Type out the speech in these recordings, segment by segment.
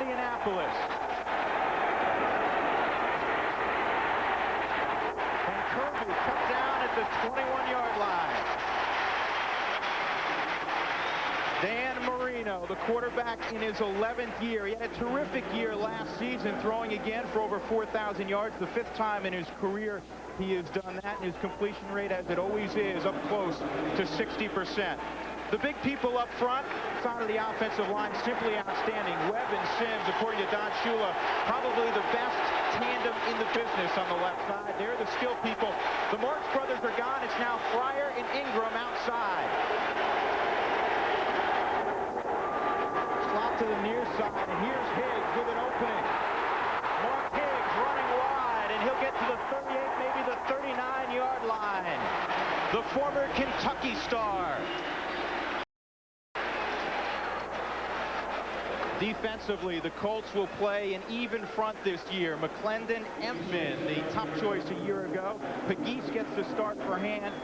Indianapolis. And Kirby cut down at the 21-yard line. Dan Marino, the quarterback in his 11th year. He had a terrific year last season, throwing again for over 4,000 yards, the 5th time in his career he has done that, and his completion rate, as it always is, up close to 60%. The big people up front, side of the offensive line, simply outstanding. Webb and Sims, according to Don Shula, probably the best tandem in the business on the left side. They're the skill people. The Marks brothers are gone. It's now Fryer and Ingram outside. Slot to the near side, and here's Higgs with an opening. Mark Higgs running wide, and he'll get to the 38, maybe the 39-yard line. The former Kentucky star. Defensively, the Colts will play an even front this year. McClendon, Empman, the top choice a year ago. Pegues gets the start for Hand.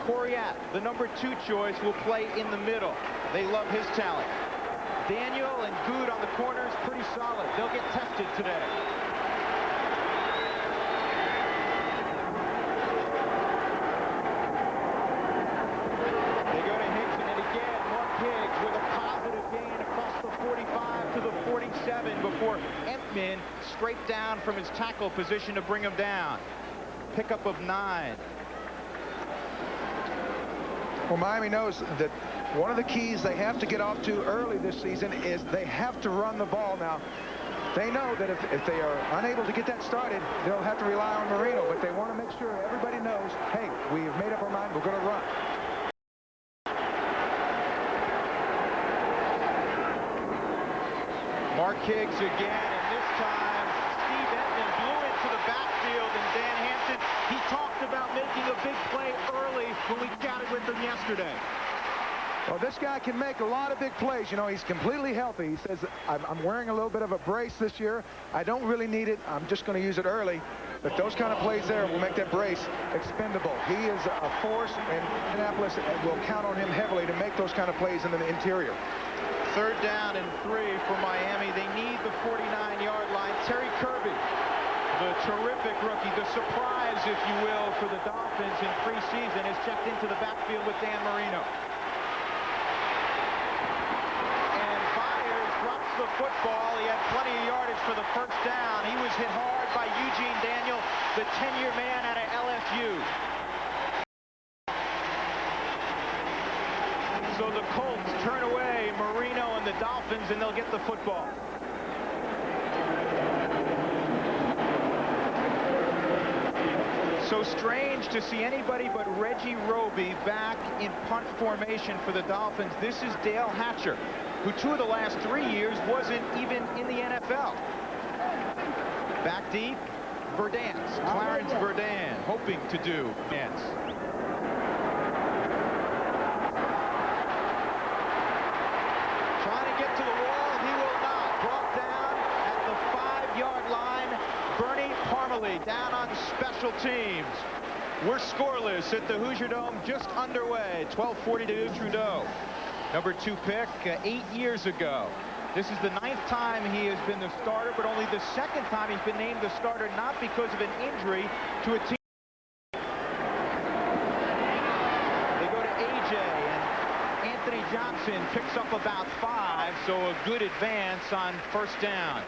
Coriat, the number 2 choice, will play in the middle. They love his talent. Daniel and Good on the corners, pretty solid. They'll get tested today. They go to Higgs, and again, Mark Higgs with a positive gain across the 45 to the 47 before Empman straight down from his tackle position to bring him down. Pickup of 9. Well, Miami knows that one of the keys they have to get off to early this season is they have to run the ball. Now, they know that if they are unable to get that started, they'll have to rely on Marino, but they want to make sure everybody knows, hey, we've made up our mind, we're going to run. Mark Higgs again, and this time Steve Edmond blew into the backfield, and Dan Hampton, he talked about making a big play early when we chatted with him yesterday. Well, this guy can make a lot of big plays. You know, he's completely healthy. He says, I'm wearing a little bit of a brace this year. I don't really need it. I'm just going to use it early. But those kind of plays there will make that brace expendable. He is a force, and Indianapolis will count on him heavily to make those kind of plays in the interior. 3rd down and 3 for Miami. They need the 49-yard line. Terry Kirby, the terrific rookie, the surprise, if you will, for the Dolphins in preseason, has checked into the backfield with Dan Marino. The football. He had plenty of yardage for the 1st down. He was hit hard by Eugene Daniel, the 10-year man out of LSU. So the Colts turn away Marino and the Dolphins, and they'll get the football. So strange to see anybody but Reggie Roby back in punt formation for the Dolphins. This is Dale Hatcher, who 2 of the last 3 years wasn't even in the NFL. Back deep, Verdance, Clarence Verdant, hoping to do dance. Trying to get to the wall, he will not. Brought down at the 5-yard line. Bernie Parmalee down on special teams. We're scoreless at the Hoosier Dome, just underway. 12:42 Trudeau. Number 2 pick 8 years ago. This is the 9th time he has been the starter, but only the 2nd time he's been named the starter, not because of an injury to a team. They go to AJ, and Anthony Johnson picks up about 5, so a good advance on 1st down.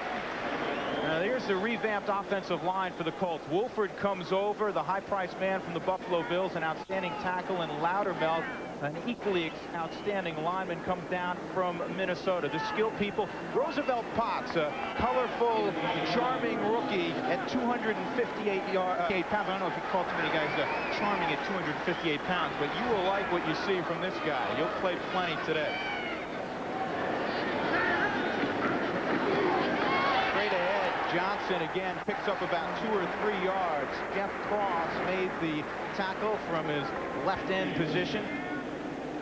Now here's the revamped offensive line for the Colts. Wolford comes over, the high-priced man from the Buffalo Bills, an outstanding tackle, and Loudermilk, an equally outstanding lineman, comes down from Minnesota. The skill people, Roosevelt Potts, a colorful, charming rookie at 258 pounds. I don't know if you call too many guys charming at 258 pounds, but you will like what you see from this guy. You'll play plenty today. Straight ahead, Johnson again picks up about 2 or 3 yards. Jeff Cross made the tackle from his left end position.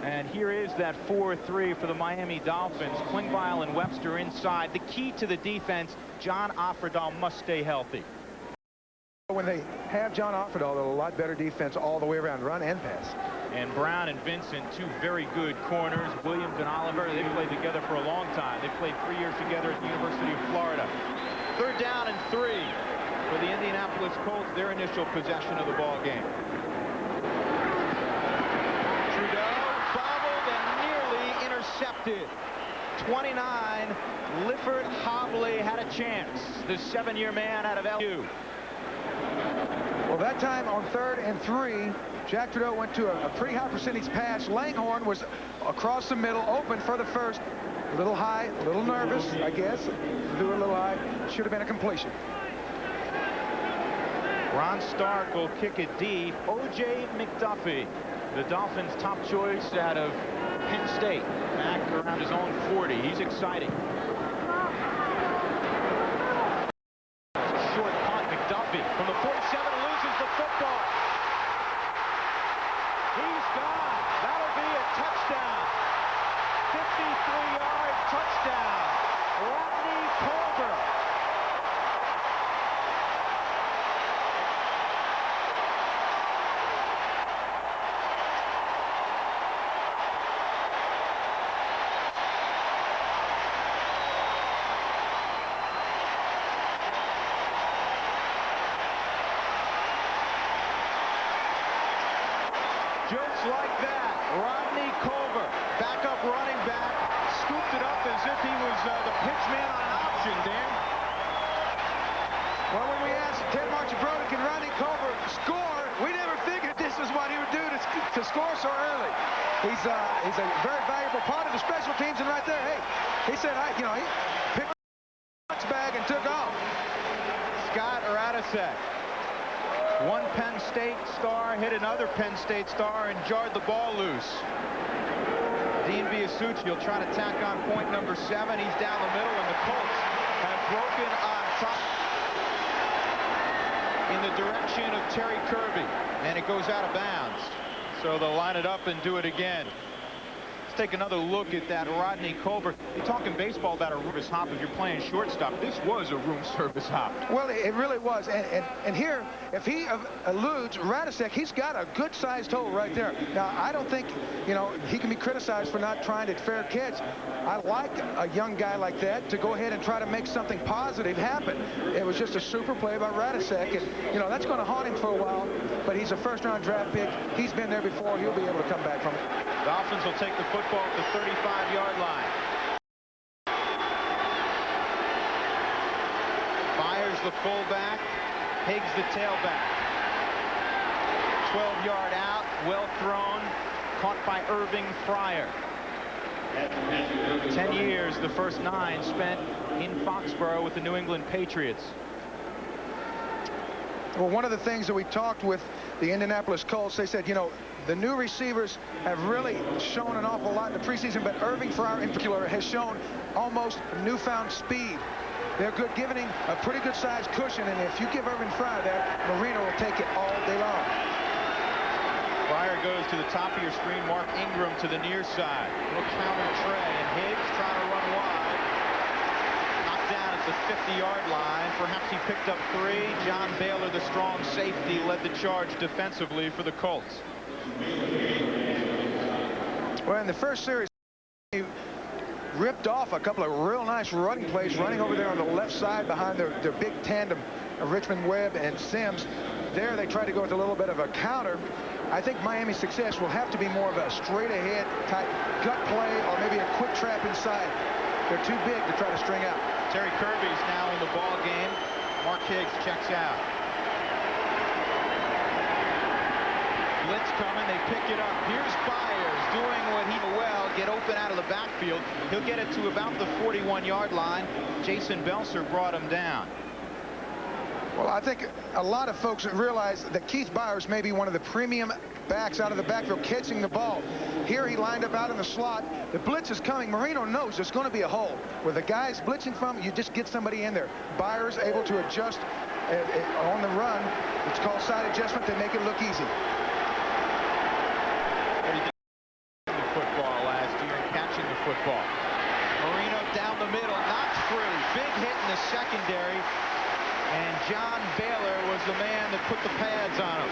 And here is that 4-3 for the Miami Dolphins. Klingbeil and Webster inside. The key to the defense, John Offerdahl must stay healthy. When they have John Offerdahl, they're a lot better defense all the way around, run and pass. And Brown and Vincent, two very good corners. Williams and Oliver, they played together for a long time. They played 3 years together at the University of Florida. 3rd down and 3 for the Indianapolis Colts, their initial possession of the ball game. Trudeau bobbled and nearly intercepted. 29, Lifford Hobley had a chance. The 7-year man out of LU. Well, that time on 3rd and 3, Jack Trudeau went to a pretty high percentage pass. Langhorne was across the middle, open for the first. A little high, a little nervous, I guess. Threw a little high. Should have been a completion. Ron Stark will kick it deep. O.J. McDuffie, the Dolphins' top choice out of Penn State, back around his own 40. He's exciting. Short punt, McDuffie from the 47 loses the football. He's gone. That'll be a touchdown. 53-yard touchdown. Rodney Culver. Just like that, Rodney Culver, backup running back, scooped it up as if he was the pitch man on an option, Dan. Well, when we asked Ted Marchibroda, can Rodney Culver score, we never figured this was what he would do to score so early. He's a very valuable part of the special teams, and right there, hey, he said, he picked up his bag and took off. Scott Radisek. One Penn State star hit another Penn State star and jarred the ball loose. Dean Biasucci will try to tack on point number 7. He's down the middle, and the Colts have broken on top in the direction of Terry Kirby, and it goes out of bounds. So they'll line it up and do it again. Let's take another look at that Rodney Culver. You're talking baseball about a room service hop if you're playing shortstop. This was a room service hop. Well, it really was. And here, if he eludes Radisek, he's got a good-sized hole right there. Now, I don't think, he can be criticized for not trying to fair catch. I like a young guy like that to go ahead and try to make something positive happen. It was just a super play by Radisek, and, that's going to haunt him for a while, but he's a first-round draft pick. He's been there before. He'll be able to come back from it. Dolphins will take the football at the 35-yard line. Byers the fullback, Higgs the tailback. 12-yard out, well thrown, caught by Irving Fryer. 10 years, the first 9 spent in Foxborough with the New England Patriots. Well, one of the things that we talked with the Indianapolis Colts, they said, the new receivers have really shown an awful lot in the preseason, but Irving Fryer in particular has shown almost newfound speed. They're good, giving him a pretty good sized cushion, and if you give Irving Fryer that, Marino will take it all day long. Fryer goes to the top of your screen. Mark Ingram to the near side. Little counter tray, and Higgs trying to run wide. Knocked down at the 50-yard line. Perhaps he picked up 3. John Baylor, the strong safety, led the charge defensively for the Colts. Well, in the first series, he ripped off a couple of real nice running plays, running over there on the left side behind their big tandem of Richmond Webb and Sims. There they tried to go with a little bit of a counter. I think Miami's success will have to be more of a straight-ahead type gut play or maybe a quick trap inside. They're too big to try to string out. Terry Kirby's now in the ball game. Mark Higgs checks out. Blitz coming, they pick it up. Here's Byers doing what he did well, get open out of the backfield. He'll get it to about the 41-yard line. Jason Belser brought him down. Well, I think a lot of folks realize that Keith Byers may be one of the premium backs out of the backfield catching the ball. Here he lined up out in the slot. The blitz is coming. Marino knows there's going to be a hole. Where the guy's blitzing from, you just get somebody in there. Byers able to adjust on the run. It's called side adjustment. They make it look easy. Football last year and catching the football. Marino down the middle, not free. Big hit in the secondary. And John Baylor was the man that put the pads on him.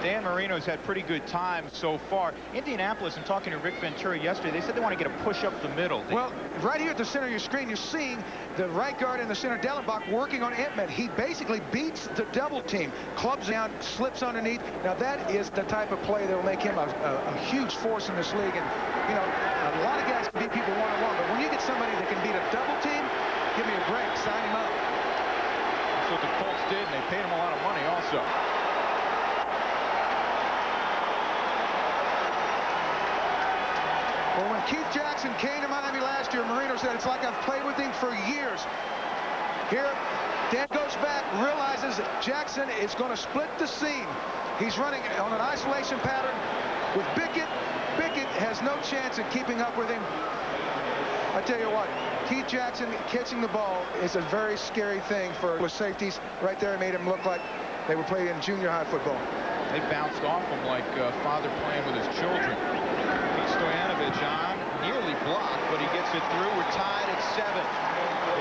Dan Marino's had pretty good time so far. Indianapolis, and talking to Rick Ventura yesterday, they said they want to get a push up the middle. Well, right here at the center of your screen, you're seeing the right guard in the center, Dellenbach, working on Entman. He basically beats the double team, clubs down, slips underneath. Now, that is the type of play that will make him a huge force in this league. And, you know, a lot of guys can beat people one-on-one, but when you get somebody that can beat a double team, give me a break, sign him up. That's what the Colts did, and they paid him a lot of money also. Well, when Keith Jackson came to Miami last year, Marino said, it's like I've played with him for years. Here, Dan goes back, realizes Jackson is going to split the seam. He's running on an isolation pattern with Bickett. Bickett has no chance of keeping up with him. I tell you what, Keith Jackson catching the ball is a very scary thing for the safeties. Right there, it made him look like they were playing junior high football. They bounced off him like a father playing with his children. Stoyanovich on, nearly blocked, but he gets it through. We're tied at 7.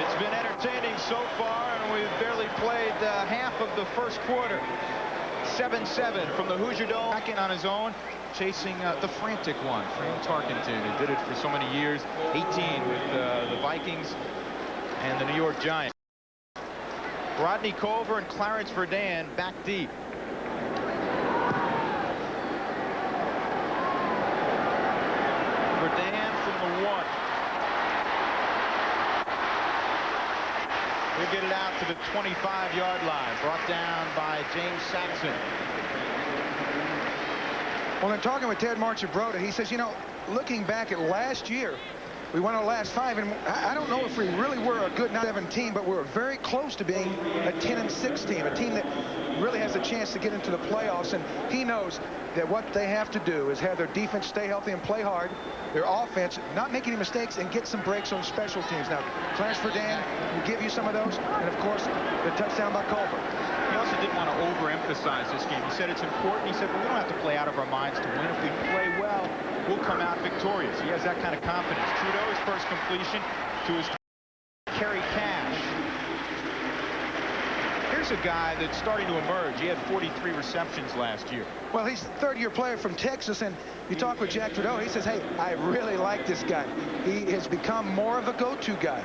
It's been entertaining so far, and we've barely played half of the first quarter. 7-7 from the Hoosier Dome. Back in on his own, chasing the frantic one, Fran Tarkenton, who did it for so many years. 18 with the Vikings and the New York Giants. Rodney Culver and Clarence Verdun back deep. Verdun from the 1. He'll get it out to the 25-yard line, brought down by James Saxon. Well, in talking with Ted Marchibroda, he says, you know, looking back at last year, we won our last 5, and I don't know if we really were a good 9-7 team, but we were very close to being a 10-6 team, a team that really has a chance to get into the playoffs. And he knows that what they have to do is have their defense stay healthy and play hard, their offense not make any mistakes, and get some breaks on special teams. Now, Clarence Verdun will give you some of those, and of course, the touchdown by Culver. He also didn't want to overemphasize this game. He said it's important. He said, well, we don't have to play out of our minds to win. If we play well, we'll come out victorious. He has that kind of confidence. Trudeau's first completion to his Kerry Cash. Here's a guy that's starting to emerge. He had 43 receptions last year. Well, he's a third-year player from Texas, and you talk with Jack Trudeau, he says, hey, I really like this guy. He has become more of a go-to guy.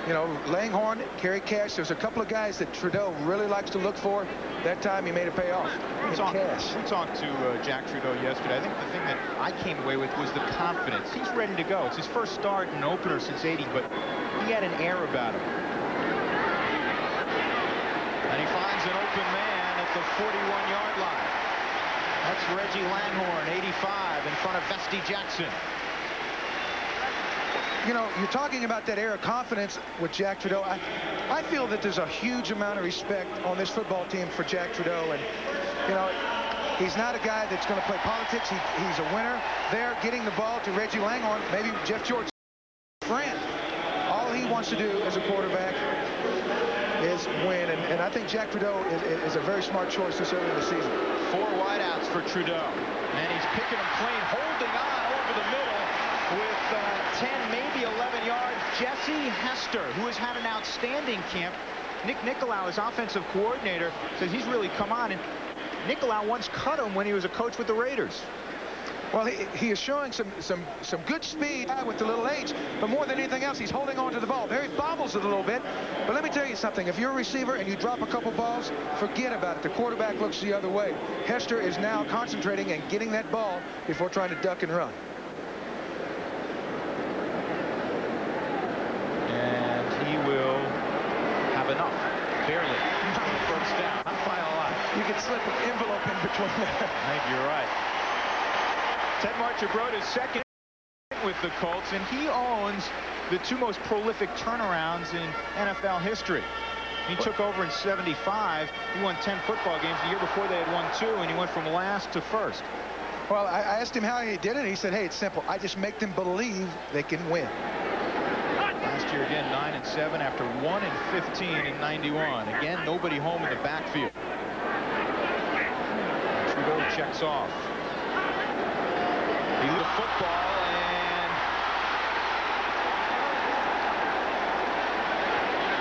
You know, Langhorne, Kerry Cash, there's a couple of guys that Trudeau really likes to look for. That time he made it pay off. We talked to Jack Trudeau yesterday. I think the thing that I came away with was the confidence. He's ready to go. It's his first start and opener since '80, but he had an air about him. And he finds an open man at the 41-yard line. That's Reggie Langhorne, 85, in front of Vesty Jackson. You know, you're talking about that air of confidence with Jack Trudeau. I feel that there's a huge amount of respect on this football team for Jack Trudeau. And, you know, he's not a guy that's going to play politics. He's a winner. There, getting the ball to Reggie Langhorne, maybe Jeff George's friend. All he wants to do as a quarterback is win. And I think Jack Trudeau is a very smart choice this early in the season. 4 wideouts for Trudeau. And he's picking them clean, holding on over the middle with 10, maybe 11 yards. Jesse Hester, who has had an outstanding camp. Nick Nicolau, his offensive coordinator, says he's really come on. And Nicolau once cut him when he was a coach with the Raiders. Well, he is showing some good speed with the little age, but more than anything else, he's holding on to the ball. There he bobbles it a little bit, but let me tell you something. If you're a receiver and you drop a couple balls, forget about it. The quarterback looks the other way. Hester is now concentrating and getting that ball before trying to duck and run. And he will have enough, barely, on the first down. Not by a lot. You can slip an envelope in between there. I think you're right. Ted Marchibroda is second with the Colts, and he owns the 2 most prolific turnarounds in NFL history. He took over in '75. He won 10 football games. The year before they had won 2, and he went from last to first. Well, I asked him how he did it. He said, hey, it's simple. I just make them believe they can win. Last year, again, 9-7 after 1-15 in '91. Again, nobody home in the backfield. Trudeau checks off. He leads the football, and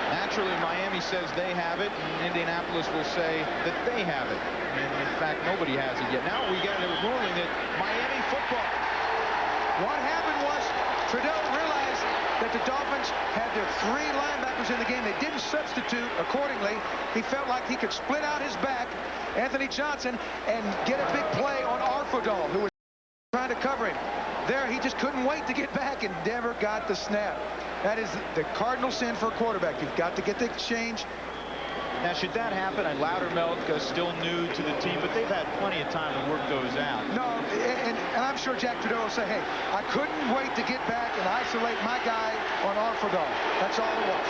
naturally Miami Miami says they have it, and Indianapolis will say that they have it. And in fact, nobody has it yet. Now we get a ruling that Miami football. What happened was Trudeau realized that the Dolphins had their 3 linebackers in the game. They didn't substitute accordingly. He felt like he could split out his back, Anthony Johnson, and get a big play on Arfudol, who was trying to cover him. There, he just couldn't wait to get back and never got the snap. That is the cardinal sin for a quarterback. You've got to get the exchange. Now, should that happen, and Loudermilk is still new to the team, but they've had plenty of time to work those out. No, and I'm sure Jack Trudeau will say, hey, I couldn't wait to get back and isolate my guy on Arfudol. That's all it was.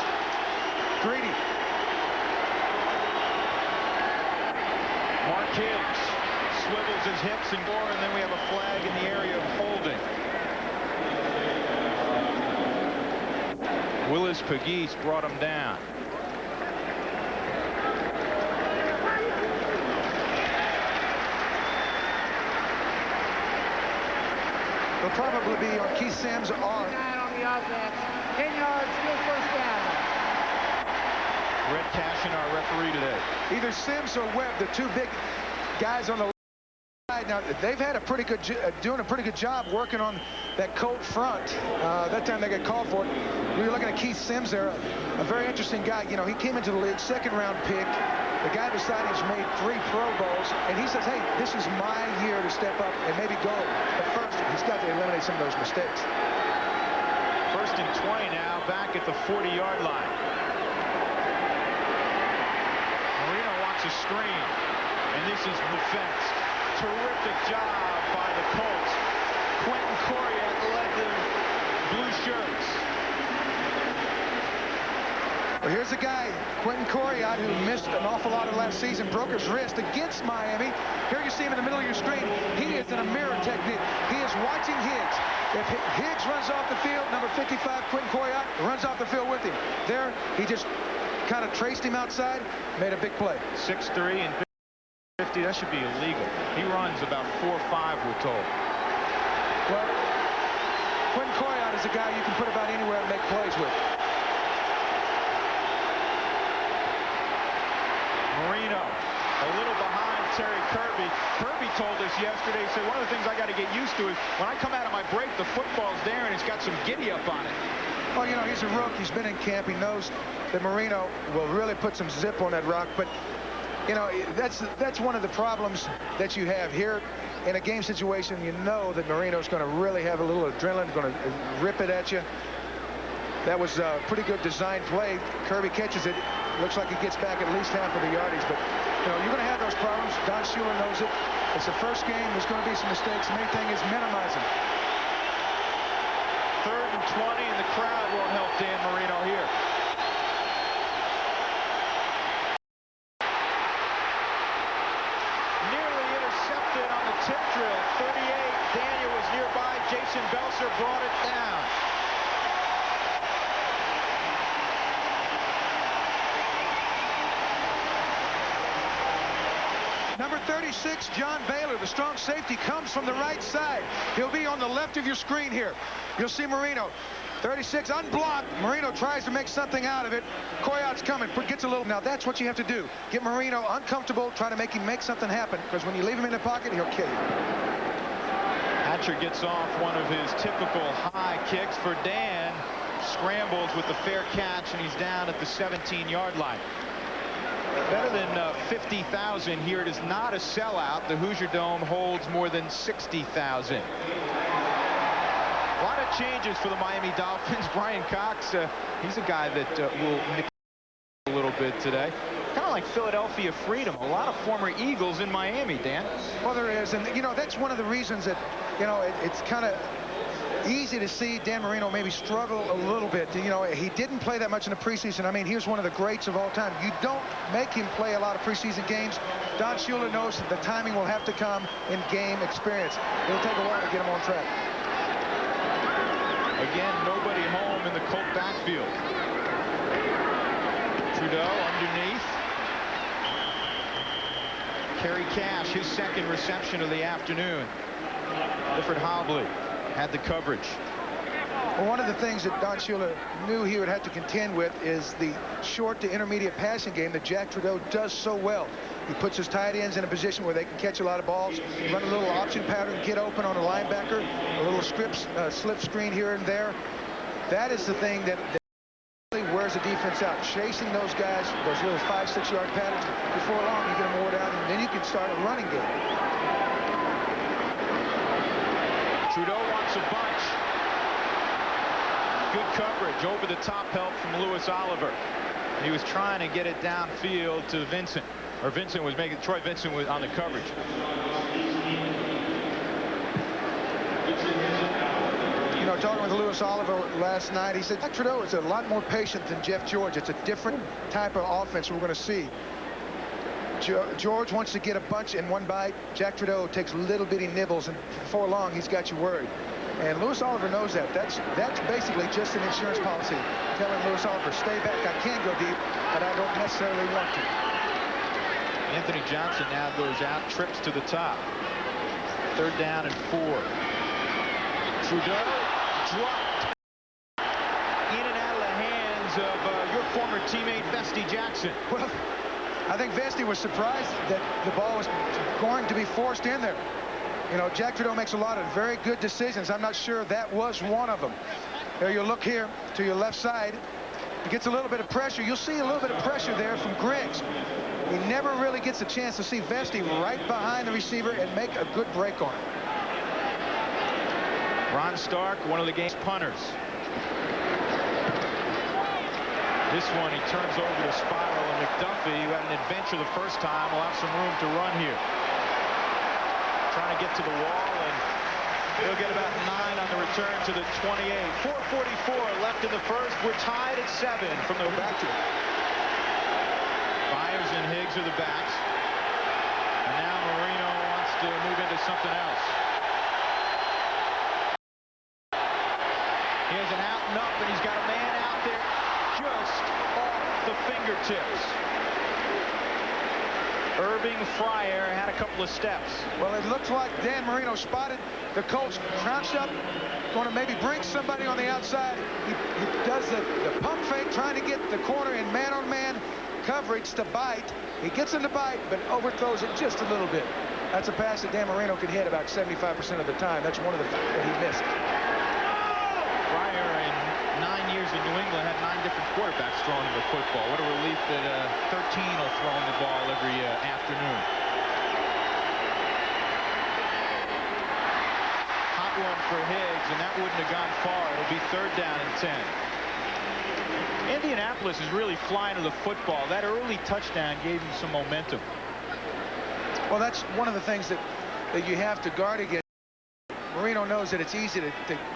Greedy. Mark Higgs swivels his hips and more, and then we have a flag in the area of holding. Willis Pegues brought him down. Will probably be on Keith Sims' arm. 9 on the offense. 10 yards, still first down. Red Cashin, our referee today. Either Sims or Webb, the 2 big guys on the side. Now, they've had a pretty good, doing a pretty good job working on that Colt front. That time they got called for it. We were looking at Keith Sims there, a very interesting guy. You know, he came into the league, 2nd-round pick. The guy beside him's made 3 Pro Bowls, and he says, hey, this is my year to step up and maybe go. But first, he's got to eliminate some of those mistakes. 1st and 20 now, back at the 40-yard line. Marino wants a screen, and this is the fence. Terrific job by the Colts. Quentin Coriat led the blue shirts. Well, here's a guy, Quentin Coriat, who missed an awful lot of last season, broke his wrist against Miami. Here you see him in the middle of your screen. He is in a mirror technique. He is watching Higgs. If Higgs runs off the field, number 55, Quentin Coriat, runs off the field with him. There, he just kind of traced him outside, made a big play. 6'3" and 50, that should be illegal. He runs about 4'5", we're told. Well, Quentin Coriat is a guy you can put about anywhere and make plays with. Marino, a little behind Terry Kirby. Kirby told us yesterday, he said, one of the things I got to get used to is when I come out of my break, the football's there and it's got some giddy up on it. Well, you know, he's a rookie. He's been in camp. He knows that Marino will really put some zip on that rock. But, you know, that's one of the problems that you have here in a game situation. You know that Marino's going to really have a little adrenaline, going to rip it at you. That was a pretty good design play. Kirby catches it. Looks like he gets back at least half of the yardage. But, you know, you're going to have those problems. Don Shula knows it. It's the first game. There's going to be some mistakes. The main thing is minimizing. 3rd and 20, and the crowd won't help Dan Marino here. Nearly intercepted on the tip drill. 38. Daniel was nearby. Jason Belser brought it down. Number 36, John Baylor, the strong safety, comes from the right side. He'll be on the left of your screen here. You'll see Marino. 36 unblocked. Marino tries to make something out of it. Coriat's coming, gets a little. Now that's what you have to do. Get Marino uncomfortable, try to make him make something happen, because when you leave him in the pocket, he'll kill you. Hatcher gets off one of his typical high kicks for Dan. Scrambles with the fair catch, and he's down at the 17-yard line. Better than 50,000 here. It is not a sellout. The Hoosier Dome holds more than 60,000. A lot of changes for the Miami Dolphins. Brian Cox, he's a guy that will nick a little bit today. Kind of like Philadelphia Freedom. A lot of former Eagles in Miami, Dan. Well, there is. And, you know, that's one of the reasons that, you know, it's kind of easy to see Dan Marino maybe struggle a little bit. You know, he didn't play that much in the preseason. I mean, he was one of the greats of all time. You don't make him play a lot of preseason games. Don Shula knows that the timing will have to come in game experience. It'll take a while to get him on track. Again, nobody home in the Colt backfield. Trudeau underneath. Kerry Cash, his 2nd reception of the afternoon. Clifford Hobley had the coverage. Well, one of the things that Don Shula knew he would have to contend with is the short to intermediate passing game that Jack Trudeau does so well. He puts his tight ends in a position where they can catch a lot of balls, run a little option pattern, get open on a linebacker, a little slip screen here and there. That is the thing that really wears the defense out, chasing those guys, those little 5-6 yard patterns. Before long, you get them wore down, and then you can start a running game. Trudeau wants a bunch. Good coverage, over the top help from Louis Oliver. He was trying to get it downfield to Vincent, or Vincent was making, Troy Vincent was on the coverage. You know, talking with Louis Oliver last night, he said Jack Trudeau is a lot more patient than Jeff George. It's a different type of offense we're going to see. George wants to get a bunch in one bite. Jack Trudeau takes little bitty nibbles, and before long, he's got you worried. And Louis Oliver knows that. That's basically just an insurance policy telling Louis Oliver, stay back. I can go deep, but I don't necessarily want to. Anthony Johnson now goes out, trips to the top. 3rd down and 4. Trudeau dropped in and out of the hands of your former teammate Vesty Jackson. Well, I think Vesty was surprised that the ball was going to be forced in there. You know, Jack Trudeau makes a lot of very good decisions. I'm not sure that was one of them. There you look here to your left side. He gets a little bit of pressure. You'll see a little bit of pressure there from Griggs. He never really gets a chance to see Vesty right behind the receiver and make a good break on him. Ron Stark, one of the game's punters. This one he turns over to Spiral, and McDuffie, who had an adventure the first time, will have some room to run here. Trying to get to the wall, and he'll get about 9 on the return to the 28. 4:44 left in the first. We're tied at 7 from the back to it. Byers and Higgs are the backs. And now Marino wants to move into something else. He has an out and up, and he's got a man out there just off the fingertips. Irving Fryer had a couple of steps. Well, it looks like Dan Marino spotted the Colts crouched up, going to maybe bring somebody on the outside. He does the pump fake, trying to get the corner in man-on-man coverage to bite. He gets him to bite, but overthrows it just a little bit. That's a pass that Dan Marino could hit about 75% of the time. That's one of the that he missed. Fryer in 9 years in New England had 9 different quarterbacks throwing him the football. What a relief that 13 will throw him the ball every afternoon. Hot one for Higgs, and that wouldn't have gone far. It'll be 3rd down and 10. Indianapolis is really flying to the football. That early touchdown gave him some momentum. Well, that's one of the things that you have to guard against. Marino knows that it's easy to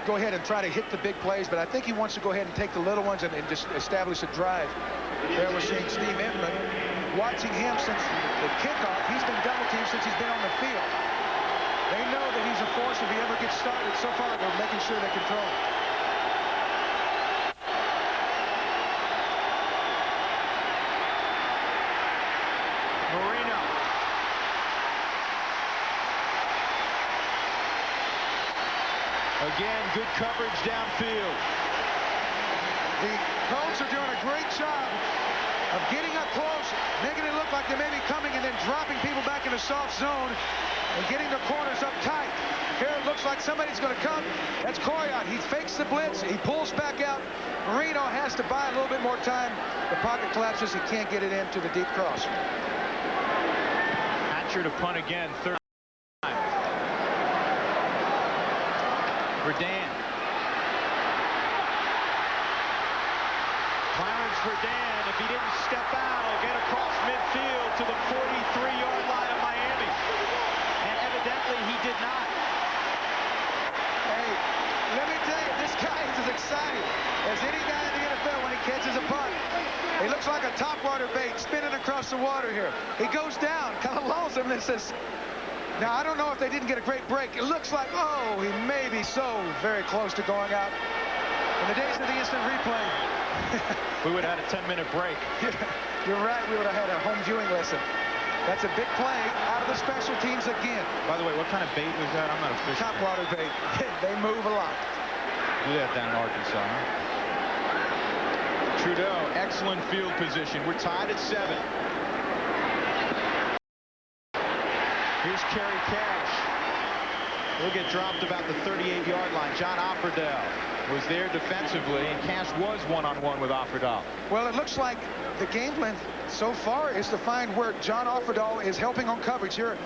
go ahead and try to hit the big plays, but I think he wants to go ahead and take the little ones and just establish a drive. There we're seeing Steve Emtman. Watching him since the kickoff, he's been double teamed since he's been on the field. They know that he's a force if he ever gets started. So far, they're making sure they control him. Marino. Again, good coverage downfield. The Colts are doing a great job of getting up close, making it look like they may be coming, and then dropping people back in the soft zone and getting the corners up tight. Here it looks like somebody's going to come. That's Coyote. He fakes the blitz. He pulls back out. Marino has to buy a little bit more time. The pocket collapses. He can't get it into the deep cross. Hatcher to punt again. 3rd time. Verdun. Clarence Verdun, if he didn't step out, will get across midfield to the 43-yard line of Miami. And evidently he did not. Hey, let me tell you, this guy is as excited as any guy in the NFL when he catches a punt. He looks like a topwater bait spinning across the water here. He goes down, kind of lulls him, and says, now, I don't know if they didn't get a great break. It looks like, oh, he may be so very close to going out. In the days of the instant replay. We would have had a 10-minute break. You're right. We would have had a home viewing lesson. That's a big play out of the special teams again. By the way, what kind of bait was that? I'm not official. Topwater bait. They move a lot. do that down in Arkansas. Trudeau, excellent field position. We're tied at 7. Here's Kerry Cash. He'll get dropped about the 38-yard line. John Offerdahl was there defensively, and Cash was one-on-one with Offerdahl. Well, it looks like the game plan so far is to find where John Offerdahl is helping on coverage here.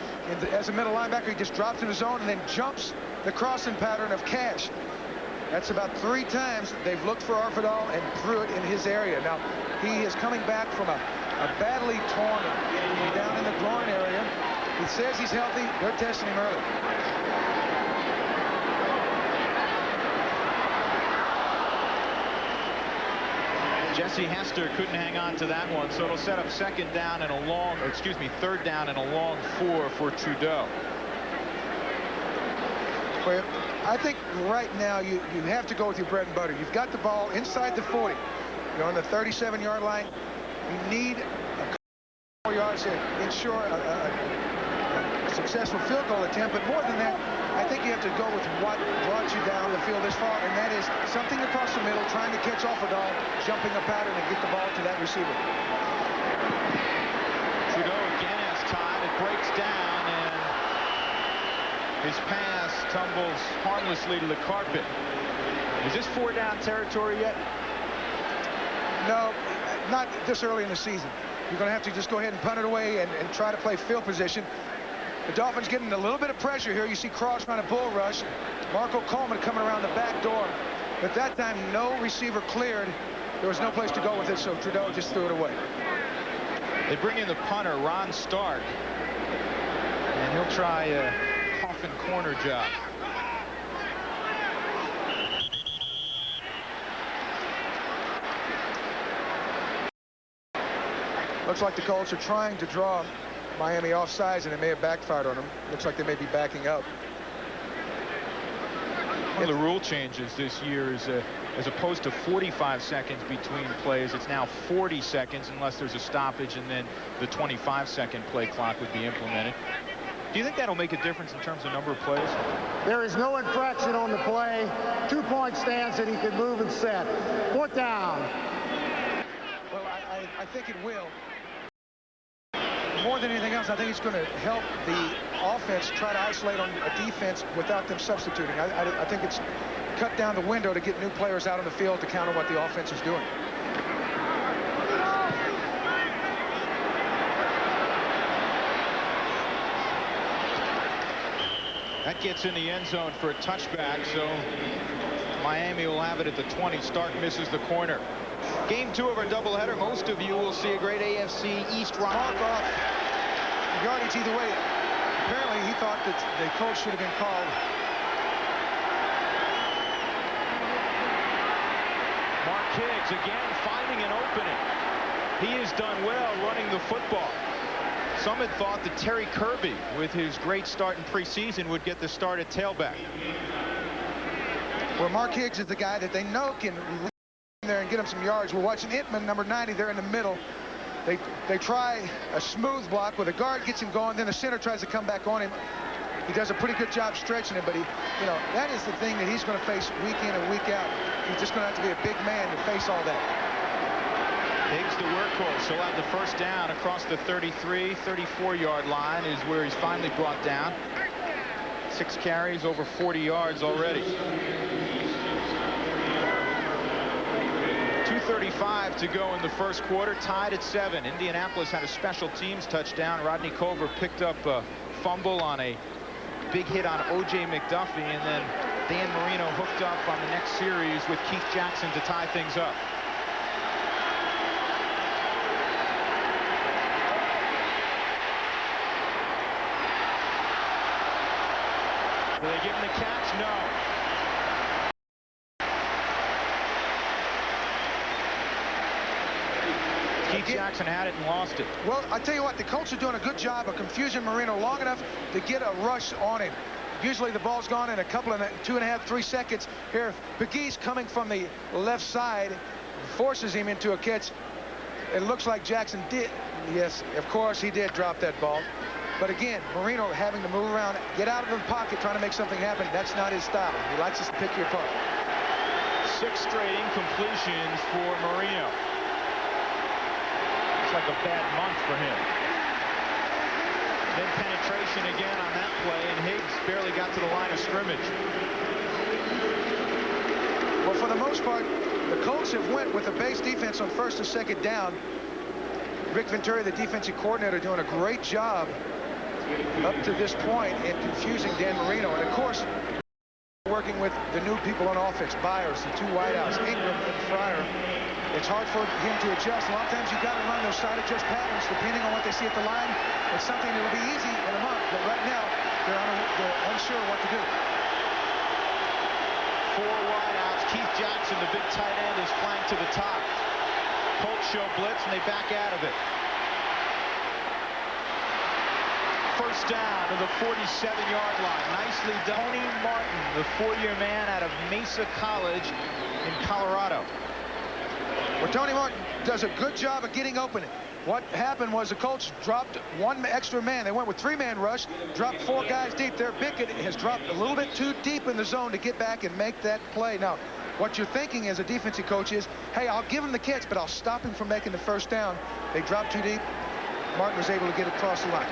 As a middle linebacker, he just drops in the zone and then jumps the crossing pattern of Cash. That's about 3 times they've looked for Offerdahl and threw it in his area. Now, he is coming back from a badly torn down in the groin area. He says he's healthy. They're testing him early. Jesse Hester couldn't hang on to that one, so it'll set up third down and a long 4 for Trudeau. Well, I think right now you have to go with your bread and butter. You've got the ball inside the 40. You're on the 37-yard line. You need a couple more yards to ensure a successful field goal attempt, but more than that, I think you have to go with what brought you down the field this far, and that is something across the middle, trying to catch Offerdahl, jumping a pattern, and get the ball to that receiver. Trudeau again has time. It breaks down, and his pass tumbles harmlessly to the carpet. Is this 4-down territory yet? No, not this early in the season. You're going to have to just go ahead and punt it away and try to play field position. The Dolphins getting a little bit of pressure here. You see Cross trying to bull rush. Marco Coleman coming around the back door. But that time, no receiver cleared. There was no place to go with it, so Trudeau just threw it away. They bring in the punter, Ron Stark. And he'll try a coffin corner job. Looks like the Colts are trying to draw Miami offsides, and it may have backfired on them. Looks like they may be backing up. One of the rule changes this year is as opposed to 45 seconds between plays, it's now 40 seconds unless there's a stoppage, and then the 25-second play clock would be implemented. Do you think that'll make a difference in terms of number of plays? There is no infraction on the play. 2-point stance, and he can move and set. Foot down. Well, I think it will. More than anything else, I think it's going to help the offense try to isolate on a defense without them substituting. I think it's cut down the window to get new players out on the field to counter what the offense is doing. That gets in the end zone for a touchback, so Miami will have it at the 20. Stark misses the corner. Game 2 of our doubleheader. Most of you will see a great AFC East run. Mark off yardage either way. Apparently, he thought that the coach should have been called. Mark Higgs again finding an opening. He has done well running the football. Some had thought that Terry Kirby, with his great start in preseason, would get the start at tailback. Well, Mark Higgs is the guy that they know can there and get him some yards. We're watching Itman, number 90, there in the middle. They try a smooth block where the guard gets him going, then the center tries to come back on him. He does a pretty good job stretching him, but that is the thing that he's going to face week in and week out. He's just going to have to be a big man to face all that. Higgs the workhorse. He'll have the first down across the 33, 34-yard line is where he's finally brought down. 6 carries, over 40 yards already. 2:35 to go in the first quarter, tied at 7. Indianapolis had a special teams touchdown. Rodney Culver picked up a fumble on a big hit on O.J. McDuffie, and then Dan Marino hooked up on the next series with Keith Jackson to tie things up. Will they give him the catch? No. Keith Jackson had it and lost it. Well, I tell you what, the Colts are doing a good job of confusing Marino long enough to get a rush on him. Usually the ball's gone in a couple of 2.5, 3 seconds. Here, McGee's coming from the left side, forces him into a catch. It looks like Jackson did. Yes, of course, he did drop that ball. But again, Marino having to move around, get out of the pocket, trying to make something happen. That's not his style. He likes us to pick you apart. 6 straight incompletions for Marino. It's like a bad month for him. Then penetration again on that play, and Higgs barely got to the line of scrimmage. Well, for the most part, the Colts have went with a base defense on first and second down. Rick Venturi, the defensive coordinator, doing a great job up to this point in confusing Dan Marino. And of course, working with the new people on offense, Byers, the 2 wideouts, Ingram and Fryer. It's hard for him to adjust. A lot of times you've got to run those side adjust patterns depending on what they see at the line. It's something that will be easy in a month, but right now they're unsure what to do. 4 wideouts. Keith Jackson, the big tight end, is flanked to the top. Colts show blitz and they back out of it. First down to the 47-yard line. Nicely done. Tony Martin, the 4-year man out of Mesa College in Colorado. Well, Tony Martin does a good job of getting open. What happened was the Colts dropped 1 extra man. They went with 3-man rush, dropped 4 guys deep there. Bickett has dropped a little bit too deep in the zone to get back and make that play. Now, what you're thinking as a defensive coach is, hey, I'll give him the catch, but I'll stop him from making the first down. They dropped too deep. Martin was able to get across the line.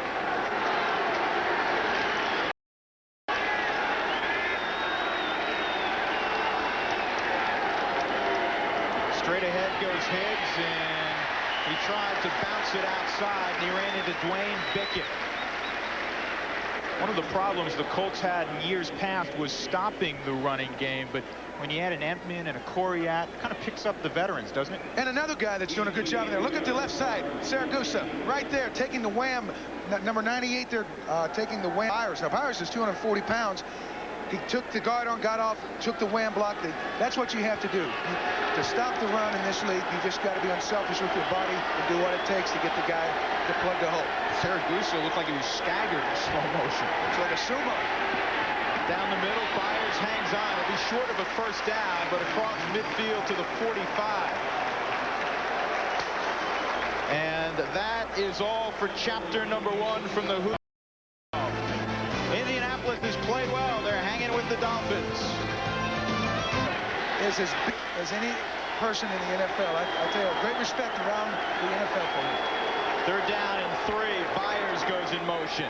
Straight ahead goes Higgs, and he tried to bounce it outside, and he ran into Dwayne Bickett. One of the problems the Colts had in years past was stopping the running game, but when you add an Entman and a Coriat, it kind of picks up the veterans, doesn't it? And another guy that's doing a good job in there. Look at the left side. Saragusa right there taking the wham. Number 98 there taking the wham. Byers. Now, Byers is 240 pounds. He took the guard on, got off, took the wham block. That's what you have to do. To stop the run in this league, you just got to be unselfish with your body and do what it takes to get the guy to plug the hole. Saragusa looked like he was staggered in slow motion. It's like a sumo. Down the middle, Byers hangs on. It'll be short of a first down, but across midfield to the 45. And that is all for chapter number 1 from the Who. Indianapolis has played well. They're hanging with the Dolphins. Is as big as any person in the NFL. I tell you, great respect around the NFL for him. 3rd down and 3. Byers goes in motion.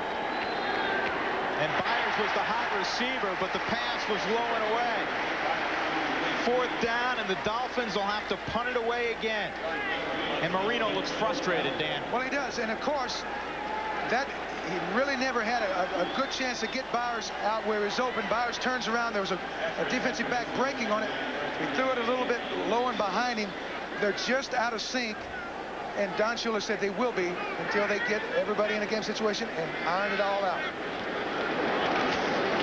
And Byers was the hot receiver, but the pass was low and away. 4th down, and the Dolphins will have to punt it away again. And Marino looks frustrated, Dan. Well, he does. And, of course, that he really never had a good chance to get Byers out where he's open. Byers turns around. There was a defensive back breaking on it. He threw it a little bit low and behind him. They're just out of sync. And Don Shula said they will be until they get everybody in a game situation and iron it all out.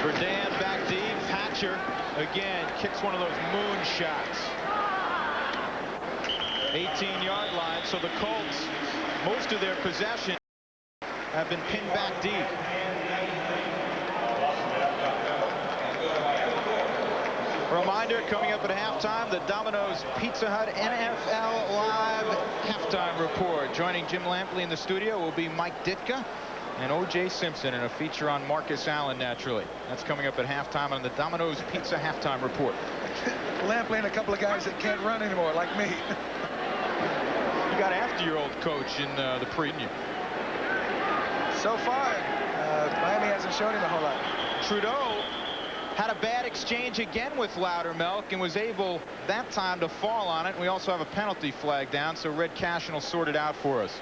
For Dan back deep, Hatcher again kicks one of those moon shots. 18-yard line, so the Colts, most of their possession have been pinned back deep. Reminder, coming up at halftime, the Domino's Pizza Hut NFL Live halftime report. Joining Jim Lampley in the studio will be Mike Ditka and O.J. Simpson in a feature on Marcus Allen, naturally. That's coming up at halftime on the Domino's Pizza halftime report. Lampley and a couple of guys that can't run anymore, like me. You got after your old coach in the preview. So far, Miami hasn't shown him a whole lot. Trudeau had a bad exchange again with Loudermilk and was able that time to fall on it. We also have a penalty flag down, so Red Cashin will sort it out for us.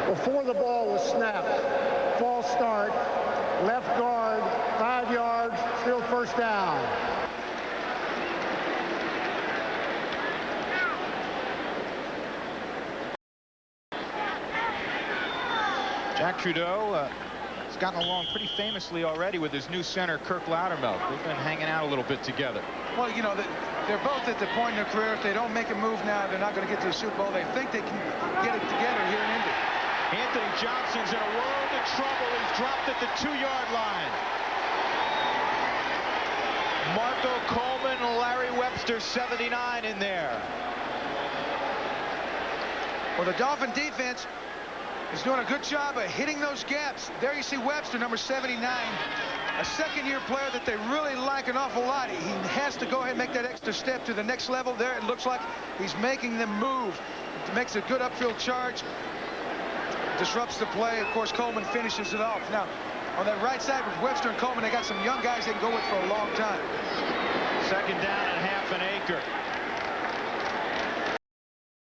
Before the ball was snapped, false start, left guard, 5 yards, still first down. Jack Trudeau has gotten along pretty famously already with his new center, Kirk Loudermilk. They've been hanging out a little bit together. Well, you know, they're both at the point in their career. If they don't make a move now, they're not going to get to the Super Bowl. They think they can get it together here in Indy. Anthony Johnson's in a world of trouble. He's dropped at the 2-yard line. Marco Coleman, Larry Webster, 79 in there. Well, the Dolphin defense is doing a good job of hitting those gaps. There you see Webster, number 79. a second-year player that they really like an awful lot. He has to go ahead and make that extra step to the next level. There it looks like he's making them move. It makes a good upfield charge. Disrupts the play. Of course, Coleman finishes it off. Now, on that right side with Webster and Coleman, they got some young guys they can go with for a long time. Second down and half an acre.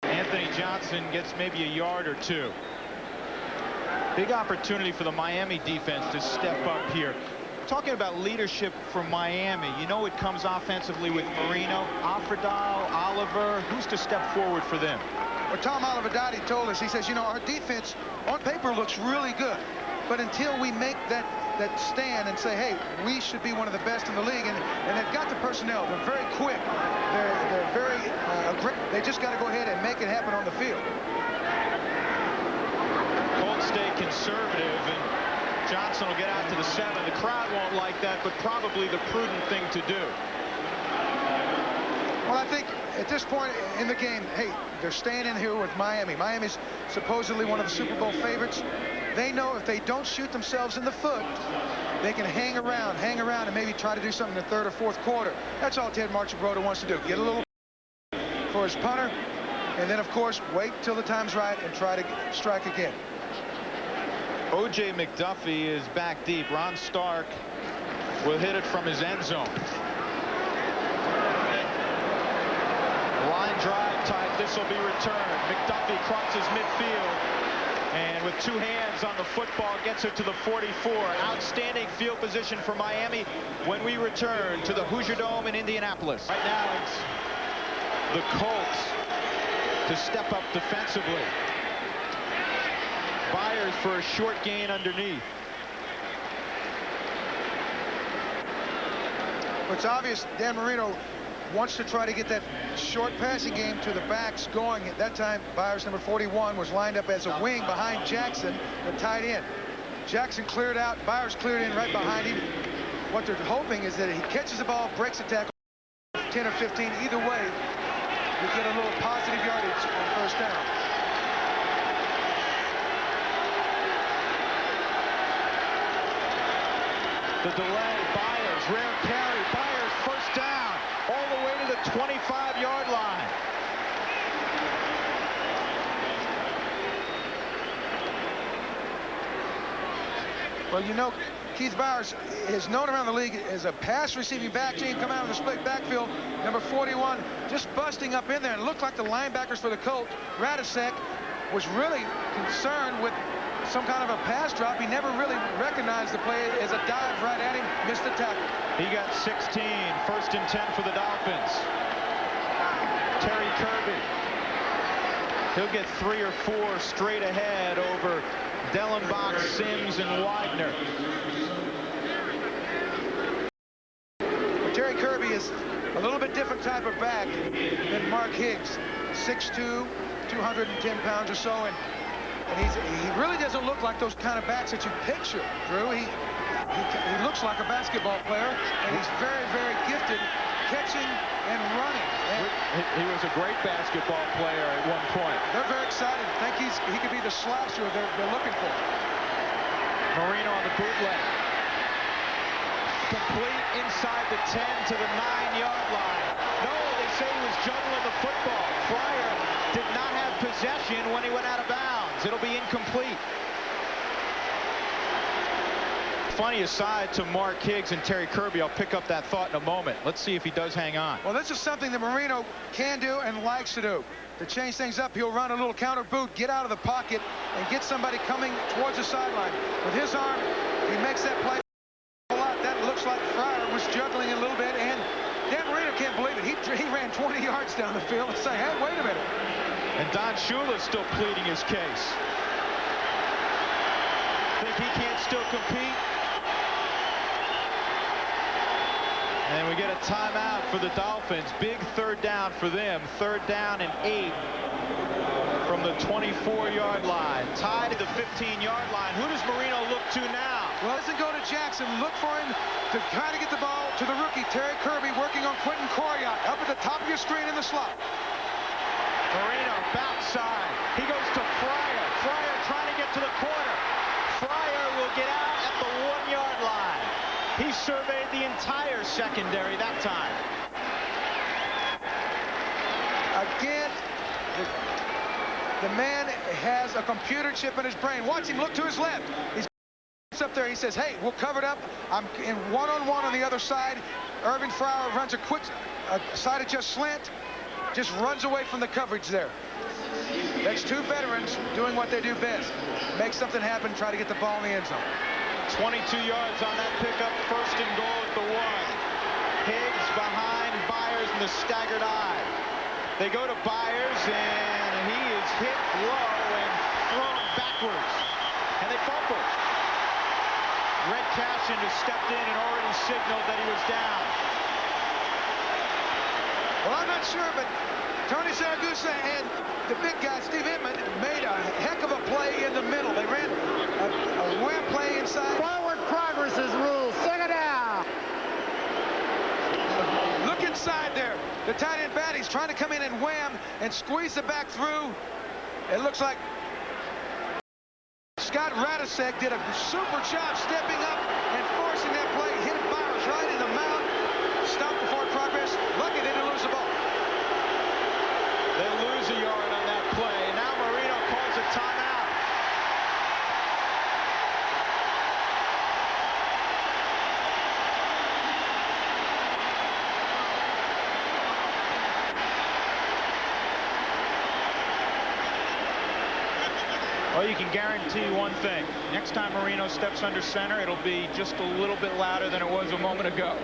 Anthony Johnson gets maybe a yard or two. Big opportunity for the Miami defense to step up here. Talking about leadership from Miami, you know it comes offensively with Marino, Offerdahl, Oliver. Who's to step forward for them? Well, Tom Olivadotti told us, he says, you know, our defense on paper looks really good, but until we make that stand and say, hey, we should be one of the best in the league, and they've got the personnel. They're very quick. They're very aggressive. They just got to go ahead and make it happen on the field. Colts stay conservative, and Johnson will get out to the 7. The crowd won't like that, but probably the prudent thing to do. Well, I think at this point in the game, hey, they're staying in here with Miami. Miami's supposedly one of the Super Bowl favorites. They know if they don't shoot themselves in the foot, they can hang around, and maybe try to do something in the third or fourth quarter. That's all Ted Marchibroda wants to do. Get a little for his punter, and then, of course, wait till the time's right and try to strike again. O.J. McDuffie is back deep. Ron Stark will hit it from his end zone. Line drive type. This will be returned. McDuffie crosses midfield, and with two hands on the football gets it to the 44. Outstanding field position for Miami when we return to the Hoosier Dome in Indianapolis. Right now it's the Colts to step up defensively. Byers for a short gain underneath. It's obvious Dan Marino wants to try to get that short passing game to the backs going. At that time, Byers, number 41, was lined up as a wing behind Jackson, the tight end. Jackson cleared out. Byers cleared in right behind him. What they're hoping is that he catches the ball, breaks a tackle, 10 or 15. Either way, you get a little positive yardage on first down. The delay, Byers, rare carry, Byers first down, all the way to the 25-yard line. Well, you know, Keith Byers is known around the league as a pass receiving back team coming out of the split backfield. Number 41 just busting up in there, and it looked like the linebackers for the Colts, Radisek, was really concerned with some kind of a pass drop. He never really recognized the play as a dive right at him, missed the tackle. He got 16, first and 10 for the Dolphins. Terry Kirby. He'll get 3 or 4 straight ahead over Dellenbach, Sims, and Widener. Terry Kirby is a little bit different type of back than Mark Higgs. 6'2", 210 pounds or so, and he really doesn't look like those kind of backs that you picture, Drew. He looks like a basketball player, and he's very, very gifted catching and running. And he was a great basketball player at one point. They're very excited. Think he could be the slasher they're looking for. Marino on the bootleg. Complete inside the 10 to the 9-yard line. No, they say he was juggling the football. Fryer did not have possession when he went out of bounds. It'll be incomplete. Funny aside to Mark Higgs and Terry Kirby. I'll pick up that thought in a moment. Let's see if he does hang on. Well, this is something that Marino can do and likes to do. To change things up, he'll run a little counter boot, get out of the pocket, and get somebody coming towards the sideline. With his arm, he makes that play a lot. That looks like Fryer was juggling a little bit, and Dan Marino can't believe it. He ran 20 yards down the field and say, hey, wait a minute. And Don Shula's still pleading his case. Think he can't still compete? And we get a timeout for the Dolphins. Big third down for them. Third down and 8 from the 24-yard line. Tied to the 15-yard line. Who does Marino look to now? Well, doesn't go to Jackson. Look for him to try to get the ball to the rookie, Terry Kirby, working on Quentin Coriat up at the top of your screen in the slot. Marino bounce side. He goes to Fryer. Fryer trying to get to the corner. Fryer will get out at the 1-yard line. He surveyed the entire secondary that time. Again, the man has a computer chip in his brain. Watch him look to his left. He's up there. He says, hey, we'll cover it up. I'm in one-on-one on the other side. Irving Fryar runs a quick side adjust slant. Just runs away from the coverage there. That's two veterans doing what they do best. Make something happen, try to get the ball in the end zone. 22 yards on that pickup, 1st and goal at the 1. Higgs behind Byers in the staggered eye. They go to Byers, and he is hit low and thrown backwards. And they fumble. Red Cashin has stepped in and already signaled that he was down. Well, I'm not sure, but Tony Saragusa and the big guy, Steve Inman, made a heck of a play in the middle. They ran a wham play inside. Forward progress is ruled. Second down. Look inside there. The tight end Batty's trying to come in and wham and squeeze the back through. It looks like Scott Radisek did a super job stepping up and forcing that play. Hit Byers right in the mouth. Stop the forward progress. Lucky they didn't lose the ball. They lose a yard on that play. Now Marino calls a timeout. Well, you can guarantee one thing. Next time Marino steps under center, it'll be just a little bit louder than it was a moment ago.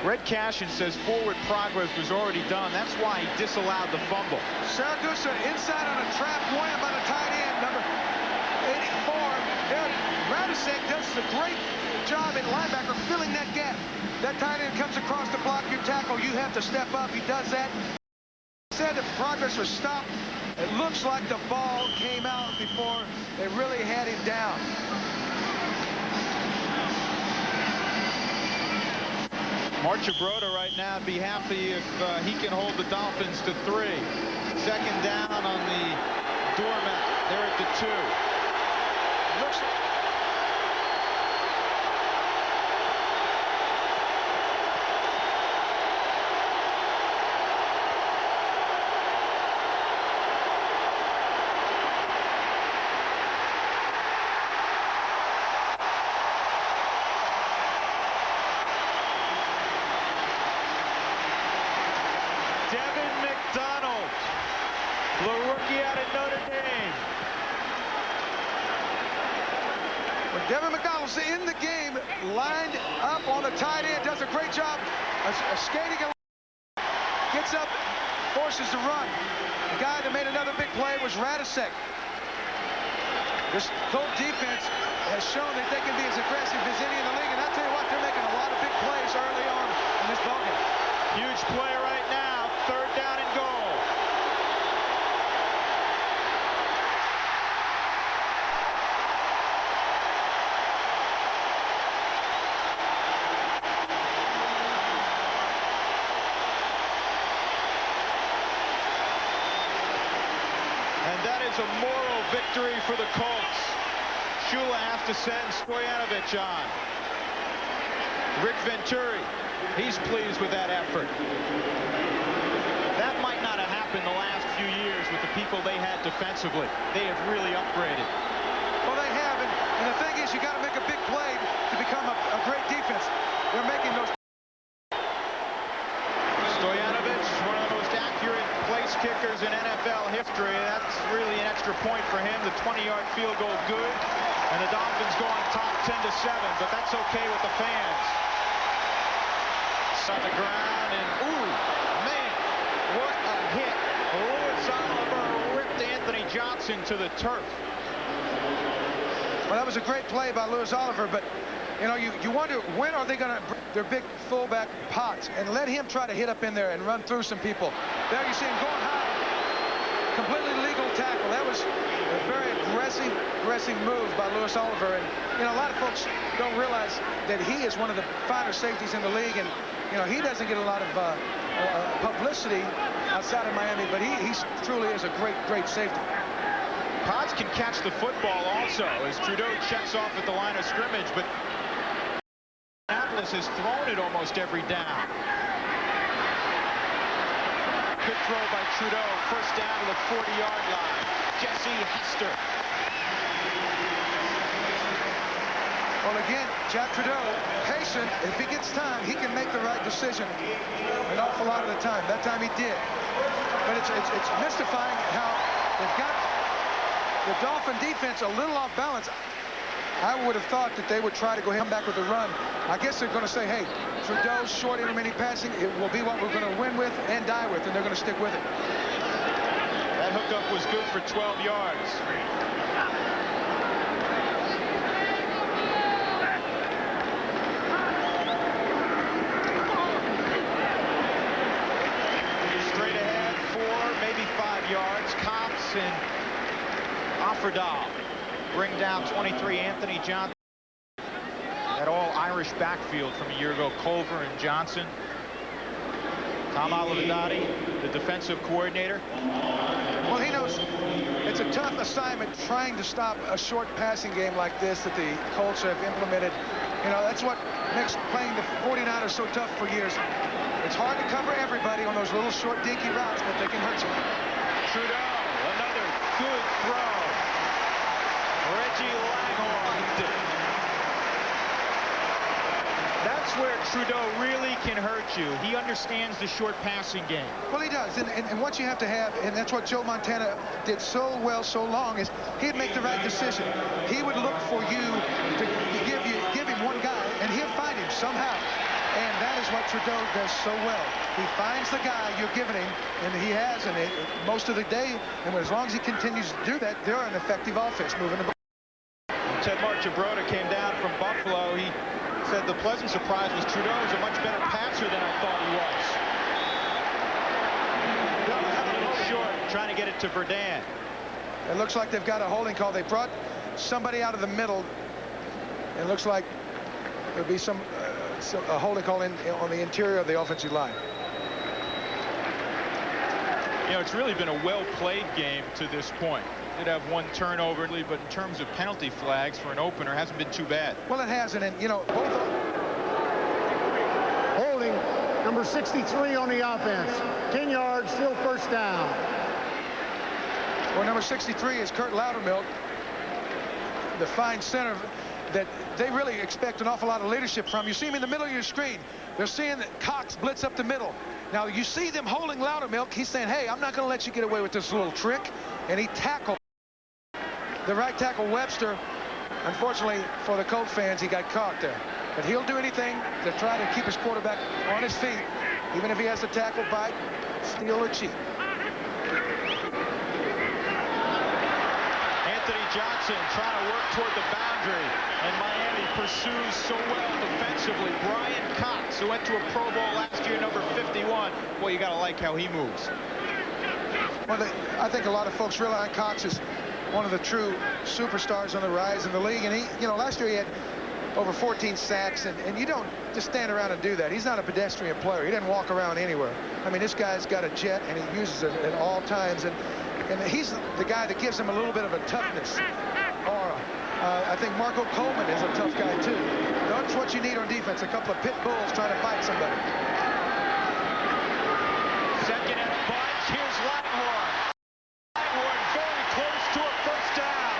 Red Cashin says forward progress was already done. That's why he disallowed the fumble. Saragusa inside on a trap wham on a tight end, number 84. There, Radisek does a great job at linebacker filling that gap. That tight end comes across to block your tackle. You have to step up. He does that. Said the progress was stopped. It looks like the ball came out before they really had him down. Marchibroda right now would be happy if he can hold the Dolphins to 3. 2nd down on the doormat. They're at the 2. Looks like Devin McDonald's in the game, lined up on the tight end, does a great job skating, gets up, forces the run. The guy that made another big play was Radisek. This Colt defense has shown that they can be as aggressive as any in the league, and I'll tell you what, they're making a lot of big plays early on in this ballgame. Huge play right now, 3rd down and goal. A moral victory for the Colts. Shula has to send Stoyanovich on. Rick Venturi, he's pleased with that effort. That might not have happened the last few years with the people they had defensively. They have really upgraded. Well, they have, and the thing is, you got to make a big play to become a great defense. They're making those. Stoyanovich, one of the most accurate place kickers in NFL history. That's really an extra point for him. The 20-yard field goal good, and the Dolphins go on top 10-7, but that's okay with the fans. It's on the ground, and ooh, man, what a hit. Louis Oliver ripped Anthony Johnson to the turf. Well, that was a great play by Louis Oliver, but you know, you wonder when are they going to their big fullback Potts and let him try to hit up in there and run through some people. There you see him going high, completely legal tackle. That was a very aggressive move by Louis Oliver, and you know, a lot of folks don't realize that he is one of the finer safeties in the league, and you know, he doesn't get a lot of publicity outside of Miami, but he truly is a great safety. Pods can catch the football also as Trudeau checks off at the line of scrimmage, but Indianapolis has thrown it almost every down. Good throw by Trudeau. First down to the 40-yard line. Jesse Hester. Well, again, Jack Trudeau, patient. If he gets time, he can make the right decision an awful lot of the time. That time he did. But it's mystifying how they've got the Dolphin defense a little off balance. I would have thought that they would try to go ahead and back with the run. I guess they're going to say, hey, Trudeau's short intermediate passing, it will be what we're going to win with and die with, and they're going to stick with it. That hookup was good for 12 yards. Straight ahead, 4, maybe 5 yards. Cox and Offerdal bring down 23. Anthony Johnson. That all-Irish backfield from a year ago, Culver and Johnson. Tom Olividati, the defensive coordinator. Well, he knows it's a tough assignment trying to stop a short passing game like this that the Colts have implemented. You know, that's what makes playing the 49ers so tough for years. It's hard to cover everybody on those little short dinky routes, but they can hurt you. Trudeau, another good throw. Reggie Langhorne. That's where Trudeau really can hurt you. He understands the short passing game. Well, he does, and what you have to have, and that's what Joe Montana did so well so long, is he'd make the right decision. He would look for you to give him one guy, and he'll find him somehow. And that is what Trudeau does so well. He finds the guy you're giving him, and he has, and most of the day, and as long as he continues to do that, they're an effective offense moving the ball. Ted Marchibroda came down from Buffalo. He said the pleasant surprise was Trudeau is a much better passer than I thought he was. A little short, trying to get it to Verdun. It looks like they've got a holding call. They brought somebody out of the middle. It looks like there'll be a holding call on the interior of the offensive line. You know, it's really been a well-played game to this point. Did have one turnover, but in terms of penalty flags for an opener, hasn't been too bad. Well, it hasn't, and you know, both Holding number 63 on the offense. 10 yards, still first down. Well, number 63 is Kurt Loudermilk, the fine center that they really expect an awful lot of leadership from. You see him in the middle of your screen. They're seeing Cox blitz up the middle. Now, you see them holding Loudermilk. He's saying, hey, I'm not going to let you get away with this little trick. And he tackled the right tackle, Webster. Unfortunately, for the Colts fans, he got caught there. But he'll do anything to try to keep his quarterback on his feet, even if he has to tackle, bite, steal, or cheat. Anthony Johnson trying to work toward the boundary, and Miami pursues so well defensively. Brian Cox, who went to a Pro Bowl last year, number 51. Boy, you got to like how he moves. Well, I think a lot of folks realize Cox is one of the true superstars on the rise in the league. And he, you know, last year he had over 14 sacks, and you don't just stand around and do that. He's not a pedestrian player. He doesn't walk around anywhere. I mean, this guy's got a jet, and he uses it at all times. And he's the guy that gives him a little bit of a toughness aura. I think Marco Coleman is a tough guy, too. That's what you need on defense, a couple of pit bulls trying to fight somebody. Second and a bunch. Here's Langhorne. Langhorne very close to a first down.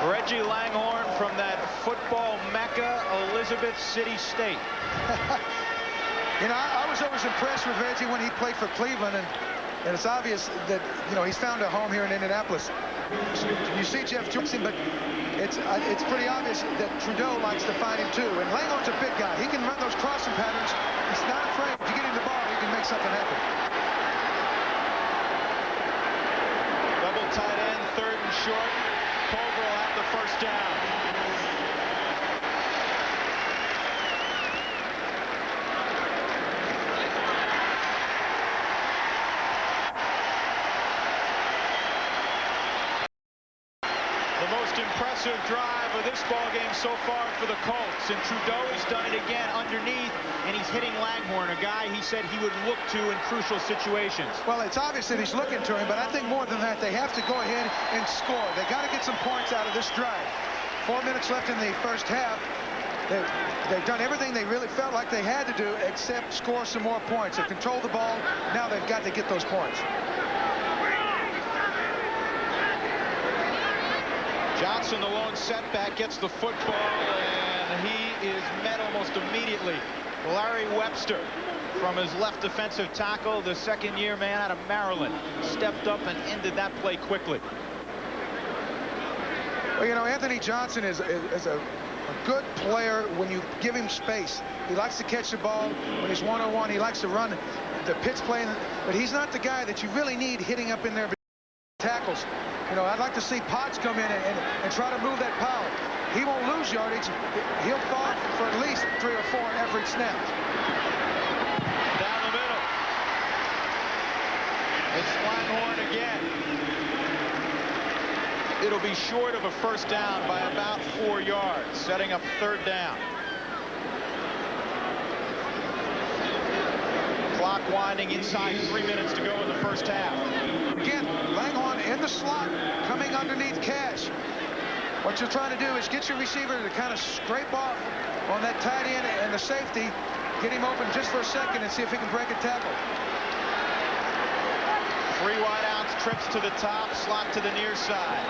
Reggie Langhorne from that football mecca, Elizabeth City State. You know, I was always impressed with Reggie when he played for Cleveland, and it's obvious that, you know, he's found a home here in Indianapolis. You see Jeff Johnson, but it's pretty obvious that Trudeau likes to find him too. And Langhorne's a big guy. He can run those crossing patterns. He's not afraid to get him the ball. He can make something happen. Double tight end, third and short. Culver will have the first down. The most impressive drive of this ball game so far for the Colts, and Trudeau has done it again underneath, and he's hitting Langhorne, a guy he said he would look to in crucial situations. Well, it's obvious that he's looking to him, but I think more than that, they have to go ahead and score. They got to get some points out of this drive. 4 minutes left in the first half. They've done everything they really felt like they had to do except score some more points. They've controlled the ball. Now they've got to get those points. Johnson, the lone setback, gets the football, and he is met almost immediately. Larry Webster, from his left defensive tackle, the second-year man out of Maryland, stepped up and ended that play quickly. Well, you know, Anthony Johnson is a good player when you give him space. He likes to catch the ball when he's one-on-one. He likes to run the pitch play, but he's not the guy that you really need hitting up in there tackles. You know, I'd like to see Potts come in and try to move that power. He won't lose yardage. He'll fall for at least 3 or 4 every snap. Down the middle. It's Langhorne again. It'll be short of a first down by about 4 yards, setting up third down. Clock winding inside 3 minutes to go in the first half. Again, Langhorne in the slot, coming underneath Cash. What you're trying to do is get your receiver to kind of scrape off on that tight end and the safety, get him open just for a second and see if he can break a tackle. 3 wideouts, trips to the top, slot to the near side.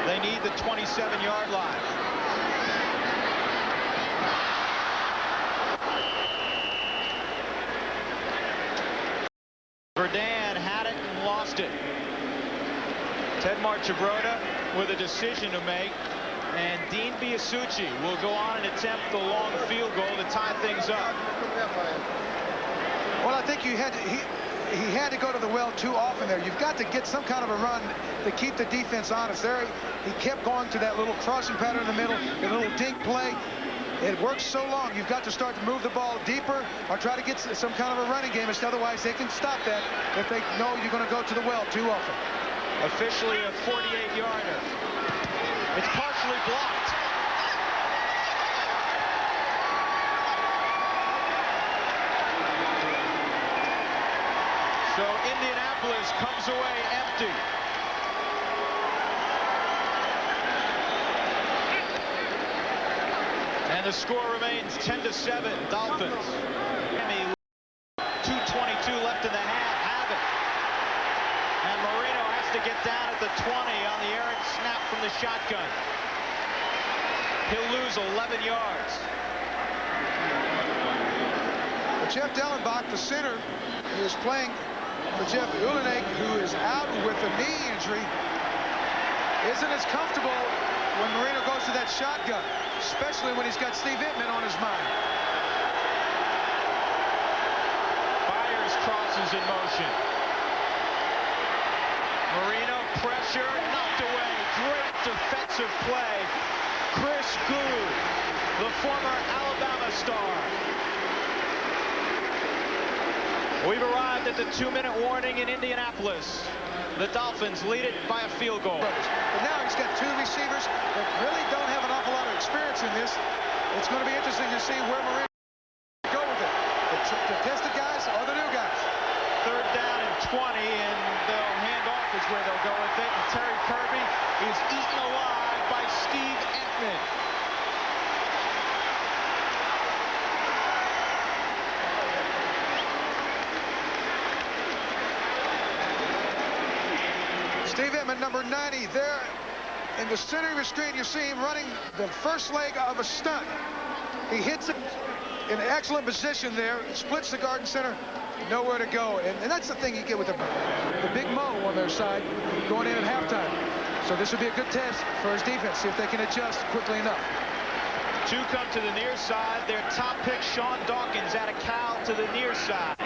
They need the 27-yard line. Verdun had it and lost it. Ted Marchibroda with a decision to make, and Dean Biasucci will go on and attempt the long field goal to tie things up. Well, I think he had to go to the well too often there. You've got to get some kind of a run to keep the defense honest. There, he kept going to that little crossing pattern in the middle, the little dink play. It works so long. You've got to start to move the ball deeper or try to get some kind of a running game. Otherwise, they can stop that if they know you're going to go to the well too often. Officially a 48-yarder. It's partially blocked. So Indianapolis comes away empty. And the score remains 10-7, Dolphins. 2:22 left in the half. Have it. And Marino has to get down at the 20 on the errant snap from the shotgun. He'll lose 11 yards. Jeff Dellenbach, the center, who is playing for Jeff Ulenek, who is out with a knee injury, isn't as comfortable when Marino goes to that shotgun, especially when he's got Steve Ittman on his mind. Byers crosses in motion. Marino pressure, knocked away. Great defensive play. Chris Gould, the former Alabama star. We've arrived at the 2-minute warning in Indianapolis. The Dolphins lead it by a field goal. But now he's got 2 receivers that really don't have an awful lot of experience in this. It's going to be interesting to see where Marino go with it. The tested guys or the new guys. Third down and 20, and they'll hand off is where they'll go with it. And Terry Kirby is eaten alive by Steve Ittman. Steve Ittman, number 90, there in the center of the screen. You see him running the first leg of a stunt. He hits it in an excellent position there, splits the guard and center, nowhere to go. And that's the thing you get with the big Mo on their side going in at halftime. So this would be a good test for his defense, see if they can adjust quickly enough. 2 come to the near side. Their top pick, Sean Dawkins, out of Cal to the near side.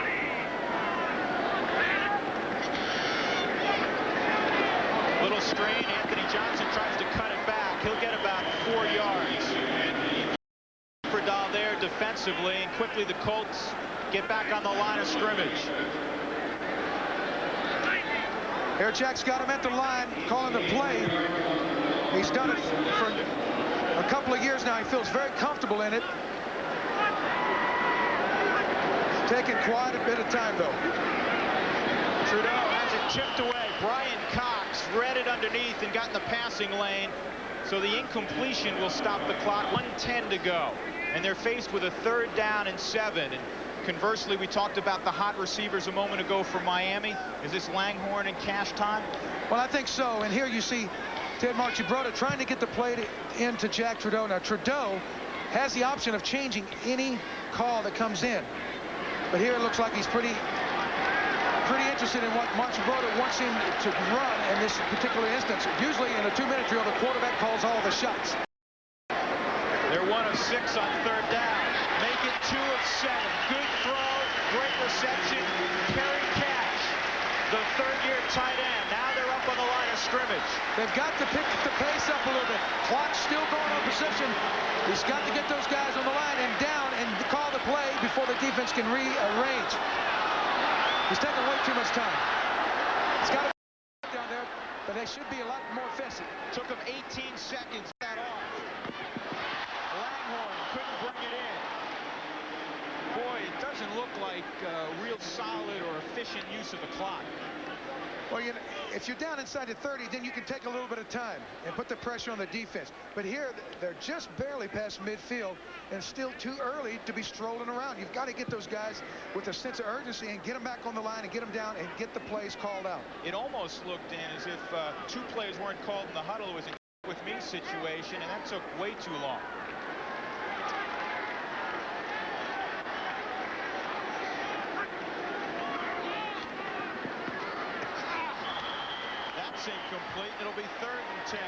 Little screen. Anthony Johnson tries to cut it back. He'll get about 4 yards. For Dahl there defensively, and quickly the Colts get back on the line of scrimmage. Here Jack's got him at the line, calling the play. He's done it for a couple of years now. He feels very comfortable in it. It's taking quite a bit of time, though. Trudeau has it chipped away. Brian Cox read it underneath and got in the passing lane. So the incompletion will stop the clock. 1:10 to go. And they're faced with a 3rd down and 7. And conversely, we talked about the hot receivers a moment ago for Miami. Is this Langhorne and Cash time? Well, I think so. And here you see Ted Marchibroda trying to get the play into Jack Trudeau. Now, Trudeau has the option of changing any call that comes in. But here it looks like he's pretty interested in what Marchibroda wants him to run in this particular instance. Usually in a 2-minute drill, the quarterback calls all the shots. They're 1 of 6 on 3rd down. Make it 2 of 7. Good throw, great reception. Kerry Cash, the 3rd-year tight end. Now they're up on the line of scrimmage. They've got to pick the pace up a little bit. Clock's still going on possession. He's got to get those guys on the line and down and call the play before the defense can rearrange. He's taking way too much time. He's got to down there, but they should be a lot more offensive. Took him 18 seconds that off. Langhorne couldn't bring it in. Boy, it doesn't look like real solid or efficient use of the clock. Well, you know, if you're down inside the 30, then you can take a little bit of time and put the pressure on the defense. But here, they're just barely past midfield and still too early to be strolling around. You've got to get those guys with a sense of urgency and get them back on the line and get them down and get the plays called out. It almost looked, Dan, as if 2 plays weren't called in the huddle. It was a with me situation, and that took way too long. Incomplete. It'll be 3rd and 10.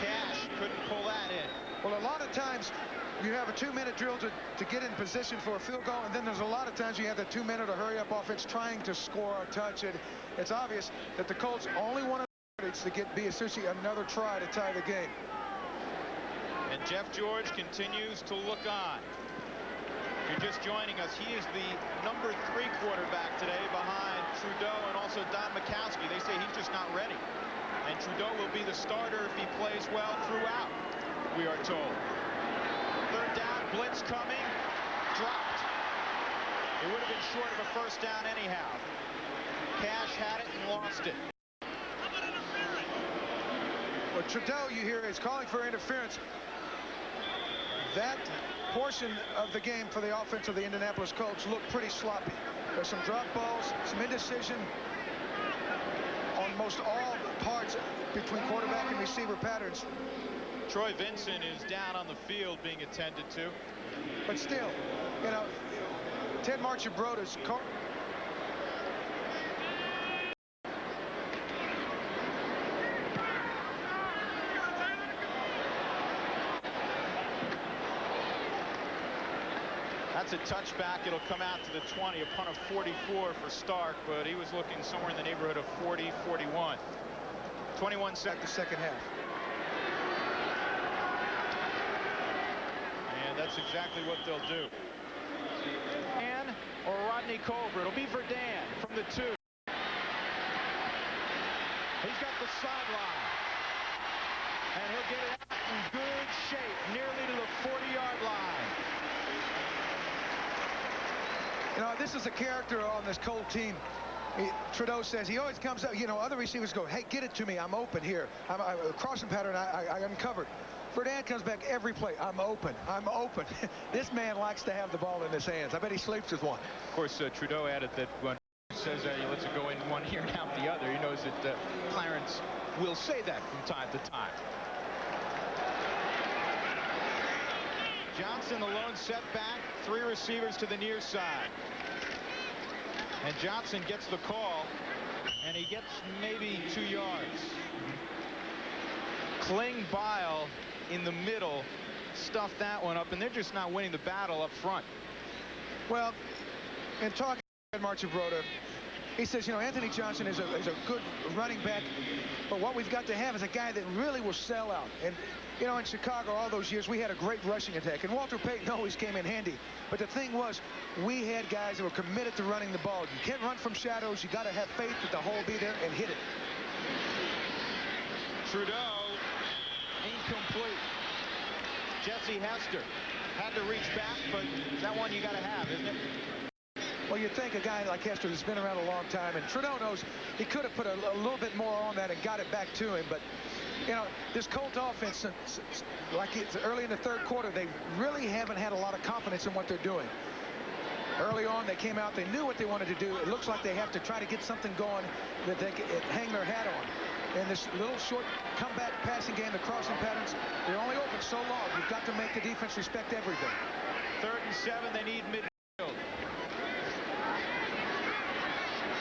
Cash couldn't pull that in. Well, a lot of times you have a 2-minute drill to get in position for a field goal, and then there's a lot of times you have the 2-minute or hurry-up offense trying to score a touch. And it's obvious that the Colts only wanted to get Biasucci another try to tie the game. And Jeff George continues to look on. If you're just joining us, he is the number 3 quarterback today behind Trudeau and also Don Mikowski. They say he's just not ready. And Trudeau will be the starter if he plays well throughout, we are told. 3rd down, blitz coming, dropped. It would have been short of a 1st down anyhow. Cash had it and lost it. Well, Trudeau, you hear, is calling for interference. That portion of the game for the offense of the Indianapolis Colts looked pretty sloppy. There's some drop balls, some indecision on most all parts between quarterback and receiver patterns. Troy Vincent is down on the field being attended to. But still, you know, Ted Marchibroda's That's a touchback. It'll come out to the 20, a punt of 44 for Stark, but he was looking somewhere in the neighborhood of 40, 41. 21 seconds. The second half. And that's exactly what they'll do. Dan or Rodney Culver. It'll be Verdun from the 2. He's got the sideline. And he'll get it out in good shape, nearly to the 40-yard line. You know, this is a character on this Colt team. Trudeau says he always comes up, you know, other receivers go, hey, get it to me. I'm open here. I'm a crossing pattern. I uncovered. Verdun comes back every play. I'm open. I'm open. This man likes to have the ball in his hands. I bet he sleeps with one. Of course, Trudeau added that when he says he lets it go in one ear and out the other, he knows that Clarence will say that from time to time. Johnson, the lone setback, 3 receivers to the near side. And Johnson gets the call, and he gets maybe 2 yards. Kling Bile in the middle stuffed that one up, and they're just not winning the battle up front. Well, in talking to Marchibroda, He says, you know, Anthony Johnson is a good running back, but what we've got to have is a guy that really will sell out. And, you know, in Chicago all those years, we had a great rushing attack, and Walter Payton always came in handy. But the thing was, we had guys that were committed to running the ball. You can't run from shadows. You got to have faith that the hole will be there and hit it. Trudeau, incomplete. Jesse Hester had to reach back, but that one you got to have, isn't it? Well, you'd think a guy like Hester has been around a long time, and Trudeau knows he could have put a little bit more on that and got it back to him. But, you know, this Colts offense, like it's early in the third quarter, they really haven't had a lot of confidence in what they're doing. Early on, they came out, they knew what they wanted to do. It looks like they have to try to get something going that they can hang their hat on. And this little short comeback passing game, the crossing patterns, they're only open so long. You've got to make the defense respect everything. 3rd and 7, they need midfield.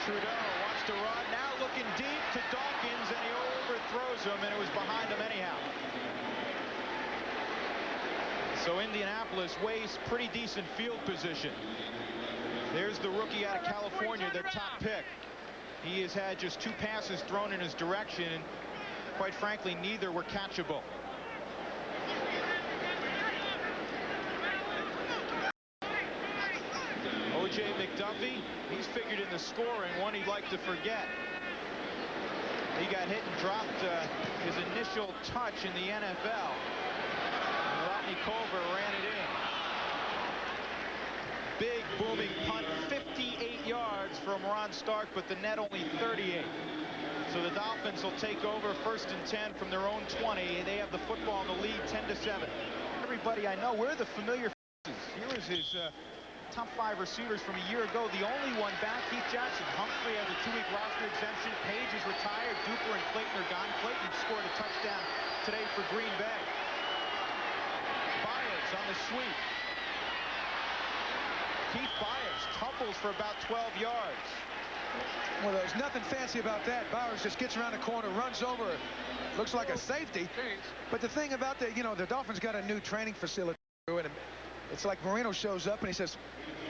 Trudeau wants to run, now looking deep to Dawkins, and he overthrows him, and it was behind him anyhow. So Indianapolis wastes pretty decent field position. There's the rookie out of California, their top pick. He has had just 2 passes thrown in his direction, and quite frankly, neither were catchable. O.J. McDuffie, he's figured in the scoring, one he'd like to forget. He got hit and dropped his initial touch in the NFL. And Rodney Culver ran it in. Big booming punt, 58 yards from Ron Stark, but the net only 38. So the Dolphins will take over 1st and 10 from their own 20. They have the football in the lead 10-7. Everybody I know, we're the familiar faces. Here is his top 5 receivers from a year ago. The only one back, Keith Jackson. Humphrey has a 2-week roster exemption. Page is retired. Duper and Clayton are gone. Clayton scored a touchdown today for Green Bay. Byers on the sweep. Keith Byers tumbles for about 12 yards. Well, there's nothing fancy about that. Byers just gets around the corner, runs over. Looks like a safety. But the thing about the, you know, the Dolphins got a new training facility. And it's like Marino shows up and he says,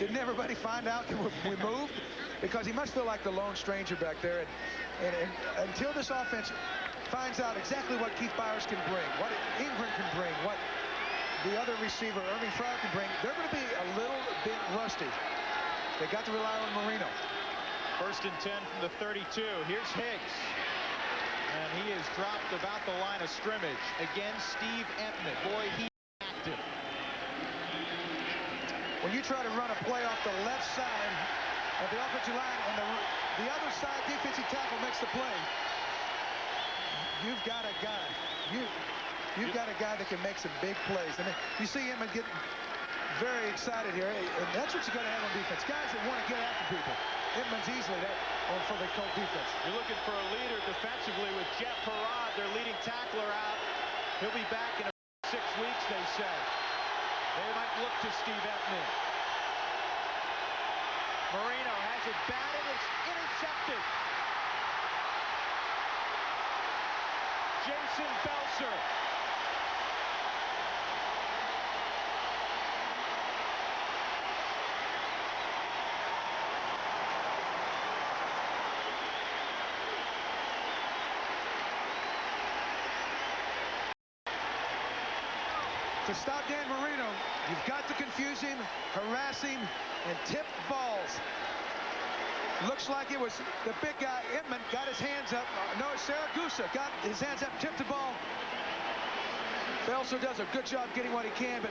didn't everybody find out that we moved? Because he must feel like the lone stranger back there. And until this offense finds out exactly what Keith Byers can bring, what Ingram can bring, what the other receiver, Irving Fryer, can bring, they're going to be a little bit rusty. They got to rely on Marino. 1st and 10 from the 32. Here's Higgs. And he is dropped about the line of scrimmage. Again, Steve Entman. Boy, he's active. When you try to run a play off the left side of the offensive line and the other side defensive tackle makes the play, you've got a guy. You've got a guy that can make some big plays. And you see him getting very excited here. And that's what you got to have on defense. Guys that want to get after people. Edmonds easily that for the Colt defense. You're looking for a leader defensively with Jeff Herrod, their leading tackler, out. He'll be back in 6 weeks, they say. They might look to Steve Entman. Marino has it batted. It's intercepted. Jason Belser. To stop Dan Marino, you've got to confuse him, harass him, and tip balls. Looks like it was the big guy, Entman, got his hands up. No, Saragusa got his hands up, tipped the ball. Belser does a good job getting what he can, but,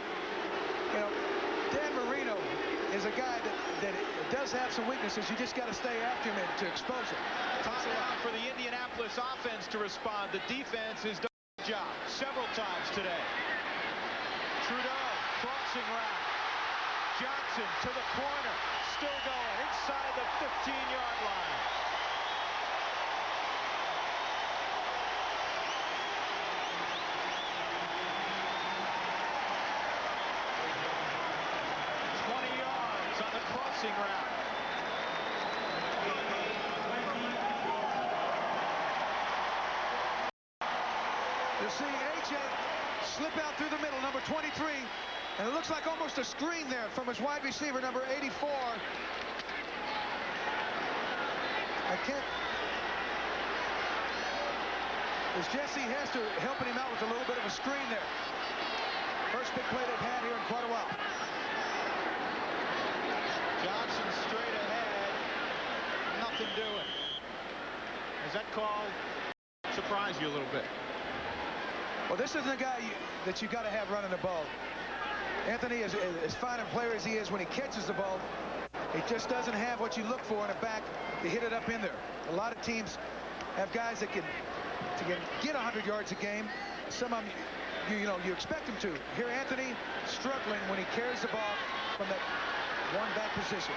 you know, Dan Marino is a guy that does have some weaknesses. You just got to stay after him and to expose him. Timeout for the Indianapolis offense to respond. The defense has done a good job several times today. Trudeau, crossing route. Johnson to the corner. Still going inside the 15-yard line. On the crossing route. You see AJ slip out through the middle, number 23, and it looks like almost a screen there from his wide receiver, number 84. I can't. As Jesse Hester helping him out with a little bit of a screen there. First big play they've had here in quite a while. Johnson straight ahead. Nothing doing. Does that call surprise you a little bit? Well, this isn't a guy that you got to have running the ball. Anthony, as fine a player as he is, when he catches the ball, he just doesn't have what you look for in a back to hit it up in there. A lot of teams have guys that can get 100 yards a game. Some of them, you expect him to. Here, Anthony struggling when he carries the ball from that one back position.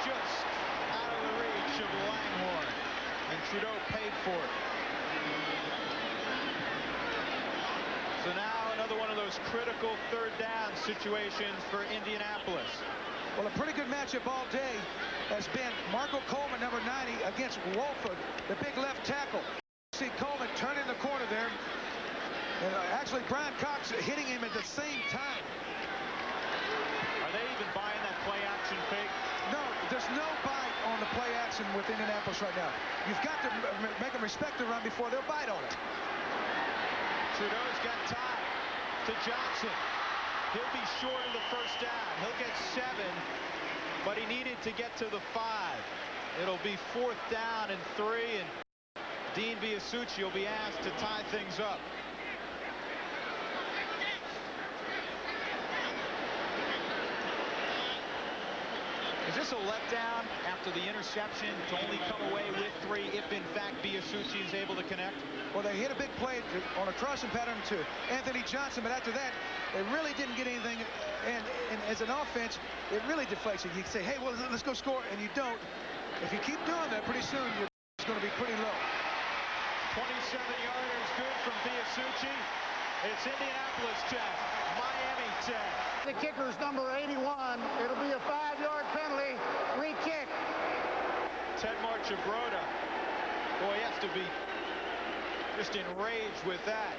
Just out of the reach of Langhorne, and Trudeau paid for it. So now another one of those critical third down situations for Indianapolis. Well, a pretty good matchup all day has been Marco Coleman, number 90, against Wolford, the big left tackle. See Coleman turning the corner there, and actually Brian Cox hitting him at the same time. Are they even buying that play action fake? No, there's no bite on the play action with Indianapolis right now. You've got to make them respect the run before they'll bite on it. Trudeau's got time to Johnson. He'll be short of the first down. He'll get 7, but he needed to get to the 5. It'll be 4th down and 3, and Dean Biasucci will be asked to tie things up. Is this a letdown after the interception to only come away with 3 if in fact Biasucci is able to connect? Well, they hit a big play on a crossing pattern to Anthony Johnson, but after that they really didn't get anything, and as an offense it really deflates you. You can say, hey, well, let's go score, and you don't. If you keep doing that, pretty soon you're going to be pretty low. 27-yarder is good from Biasucci. It's Indianapolis 10, Miami 10. The kicker's number 81. It'll be a 5-yard penalty. Free kick. Ted Marchibroda. Boy, he has to be just enraged with that.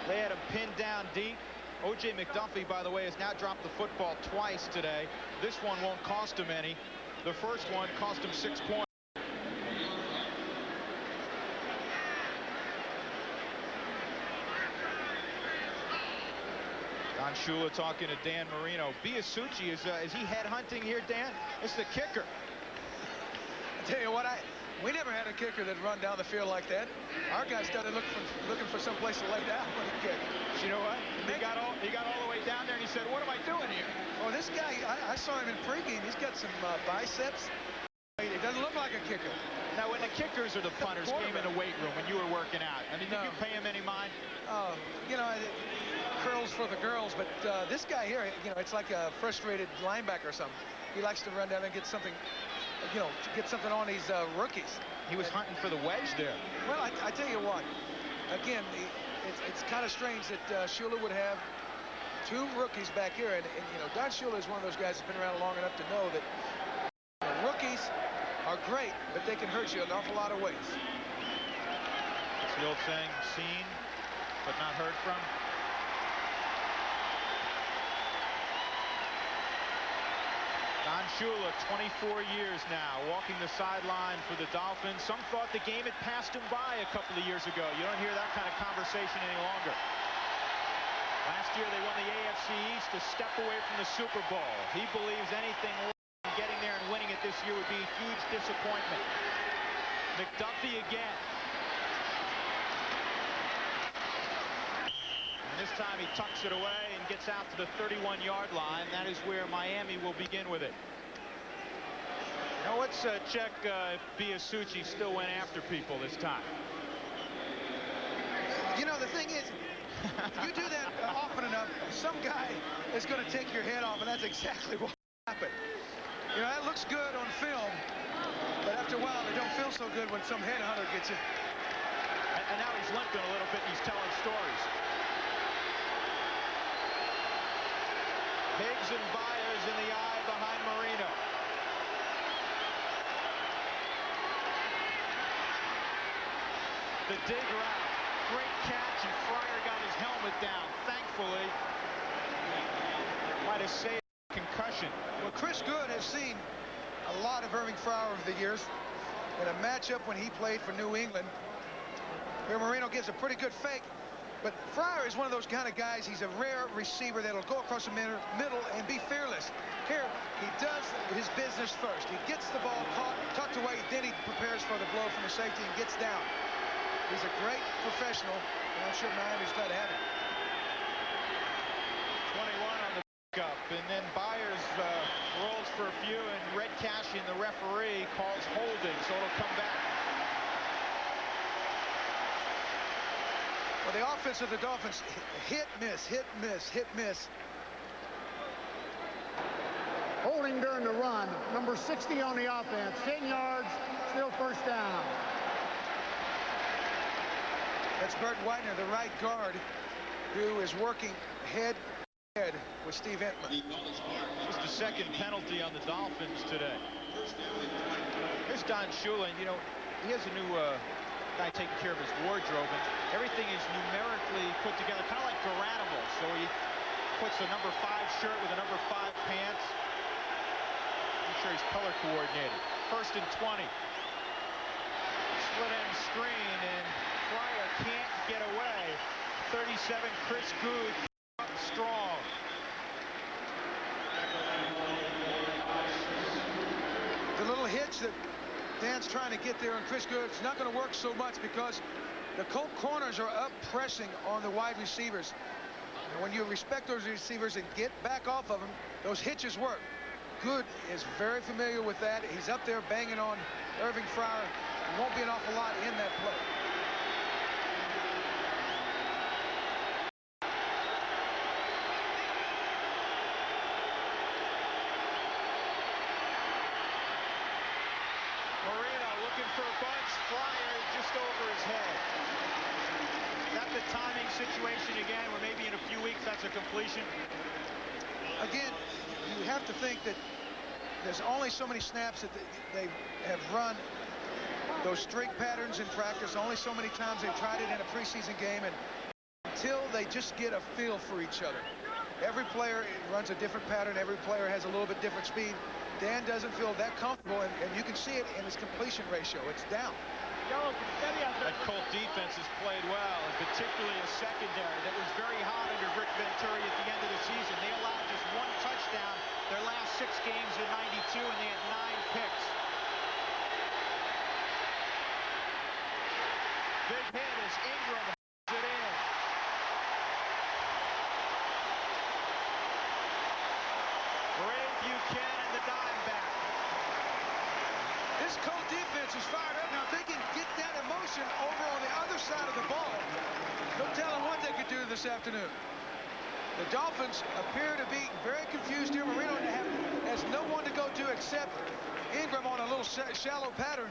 They had him pinned down deep. O.J. McDuffie, by the way, has now dropped the football twice today. This one won't cost him any. The first one cost him 6 points. Don Shula talking to Dan Marino. Biasucci, is he headhunting here, Dan? It's the kicker. I tell you what, we never had a kicker that run down the field like that. Our guy started looking for some place to lay down when he kicked. You know what? He got all the way down there and he said, what am I doing here? Oh, this guy, I saw him in pregame. He's got some biceps. It doesn't look like a kicker. Now, when the kickers or the punters came in the weight room when you were working out, I mean, did you pay him any mind? Oh, curls for the girls, but this guy here, it's like a frustrated linebacker or something. He likes to run down and get something, get something on these rookies. He was hunting for the wedge there. Well, I tell you what, again, it's kind of strange that Shula would have 2 rookies back here, and Don Shula is one of those guys that's been around long enough to know that rookies are great, but they can hurt you an awful lot of ways. It's the old saying, seen but not heard from. Don Shula, 24 years now, walking the sideline for the Dolphins. Some thought the game had passed him by a couple of years ago. You don't hear that kind of conversation any longer. Last year they won the AFC East, a step away from the Super Bowl. He believes anything getting there and winning it this year would be a huge disappointment. McDuffie again. And this time he tucks it away and gets out to the 31-yard line. That is where Miami will begin with it. Now let's check if Biasucci still went after people this time. The thing is, if you do that often enough, some guy is going to take your head off, and that's exactly what happened. That looks good on film, but after a while, it don't feel so good when some headhunter gets it. And now he's limping a little bit, and he's telling stories. Higgs and Byers in the eye behind Marino. the dig route. Great catch, and Fryer got his helmet down. Thankfully, might have saved concussion. Well, Chris Good has seen a lot of Irving Fryer over the years. In a matchup when he played for New England, here Marino gives a pretty good fake, but Fryer is one of those kind of guys. He's a rare receiver that'll go across the middle and be fearless. Here, he does his business first. He gets the ball caught, tucked away, then he prepares for the blow from the safety and gets down. He's a great professional, and I'm sure Miami's glad to have him. 21 on the up, and then Byers rolls for a few, and Red Cashin, the referee, calls holding, so it'll come back. Well, the offense of the Dolphins, hit, miss, hit, miss, hit, miss. Holding during the run. Number 60 on the offense. 10 yards, still first down. That's Bert Widener, the right guard, who is working head with Steve Entman. Just the second penalty on the Dolphins today. Here's Don Shula, and you know, he has a new guy taking care of his wardrobe, and everything is numerically put together, kind of like Garanimal. So he puts a number 5 shirt with a number 5 pants. I'm sure he's color coordinated. 1st and 20. Split end screen, and Fryer can't get away. 37, Chris Good strong. The little hitch that Dan's trying to get there on Chris Good, it's not going to work so much because the Colt corners are up pressing on the wide receivers. And when you respect those receivers and get back off of them, those hitches work. Good is very familiar with that. He's up there banging on Irving Fryer. There won't be an awful lot in that play. For a bunch, Fryer just over his head. Is that the timing situation again, where maybe in a few weeks that's a completion? Again, you have to think that there's only so many snaps that they have run those streak patterns in practice. Only so many times they've tried it in a preseason game, and until they just get a feel for each other. Every player runs a different pattern. Every player has a little bit different speed. Dan doesn't feel that comfortable, and you can see it in his completion ratio. It's down. That Colt defense has played well, and particularly a secondary that was very hot under Rick Venturi at the end of the season. They allowed just 1 touchdown their last 6 games in '92, and they had 9 picks. Big hit as Ingram holds it in. Ray Buchanan, the dime back. This Colt defense is fired up. Now, if they can get that emotion over on the other side of the ball, no telling what they could do this afternoon. The Dolphins appear to be very confused here. Marino has no one to go to except Ingram on a little shallow pattern.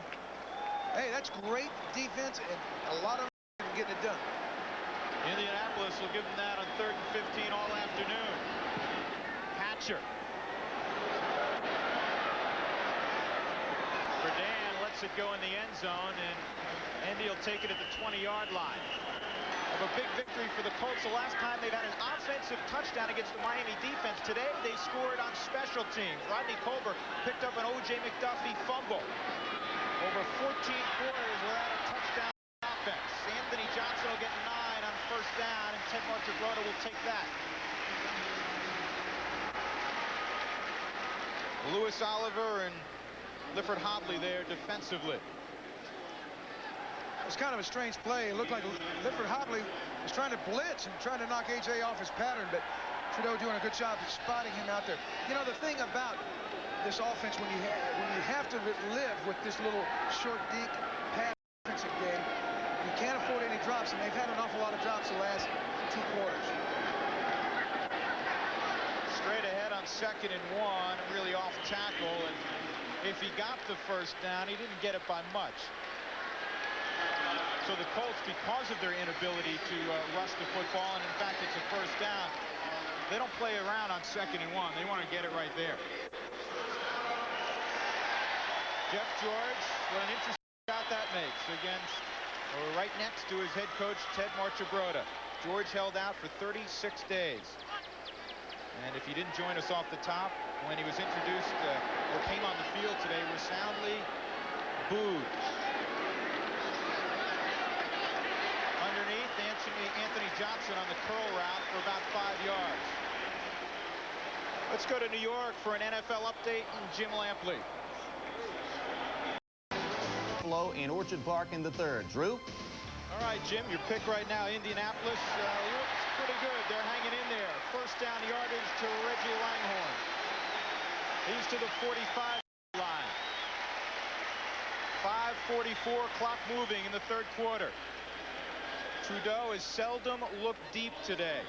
Hey, that's great defense, and a lot of them getting it done. Indianapolis will give them that on 3rd and 15 all afternoon. Hatcher. Verdan lets it go in the end zone, and Indy will take it at the 20-yard line. Of a big victory for the Colts. The last time they've had an offensive touchdown against the Miami defense. Today they scored on special teams. Rodney Colbert picked up an O.J. McDuffie fumble. Over 14 quarters without a touchdown offense. Anthony Johnson will get 9 on 1st down, and Ted Marchibroda will take that. Lewis Oliver and Lifford Hobley there defensively. It was kind of a strange play. It looked like Lifford Hobley was trying to blitz and trying to knock A.J. off his pattern, but Trudeau doing a good job of spotting him out there. You know, the thing about this offense, when you have to live with this little short, deep pass offensive game, you can't afford any drops, and they've had an awful lot of drops the last 2 quarters. Straight ahead on 2nd and 1, really off tackle, and if he got the 1st down, he didn't get it by much. So the Colts, because of their inability to rush the football, and in fact it's a 1st down, they don't play around on 2nd and 1. They want to get it right there. Jeff George, what an interesting shot that makes against right next to his head coach, Ted Marchibroda. George held out for 36 days. And if you didn't join us off the top, when he was introduced or came on the field today, resoundly booed. Underneath, Anthony Johnson on the curl route for about 5 yards. Let's go to New York for an NFL update and Jim Lampley. In Orchard Park in the third. Drew? All right, Jim, your pick right now, Indianapolis, looks pretty good. They're hanging in there. First down yardage to Reggie Langhorne. He's to the 45 line. 5:44, clock moving in the third quarter. Trudeau has seldom looked deep today.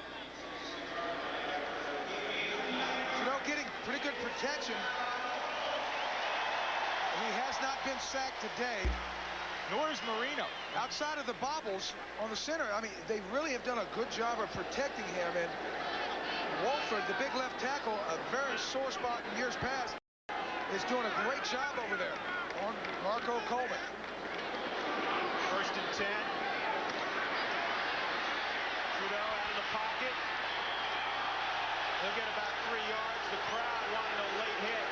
Trudeau getting pretty good protection. He has not been sacked today. Nor is Marino. Outside of the bobbles on the center, I mean, they really have done a good job of protecting him. And Wolford, the big left tackle, a very sore spot in years past, is doing a great job over there on Marco Coleman. First and 10. Trudeau out of the pocket. He'll get about 3 yards. The crowd wanting a late hit.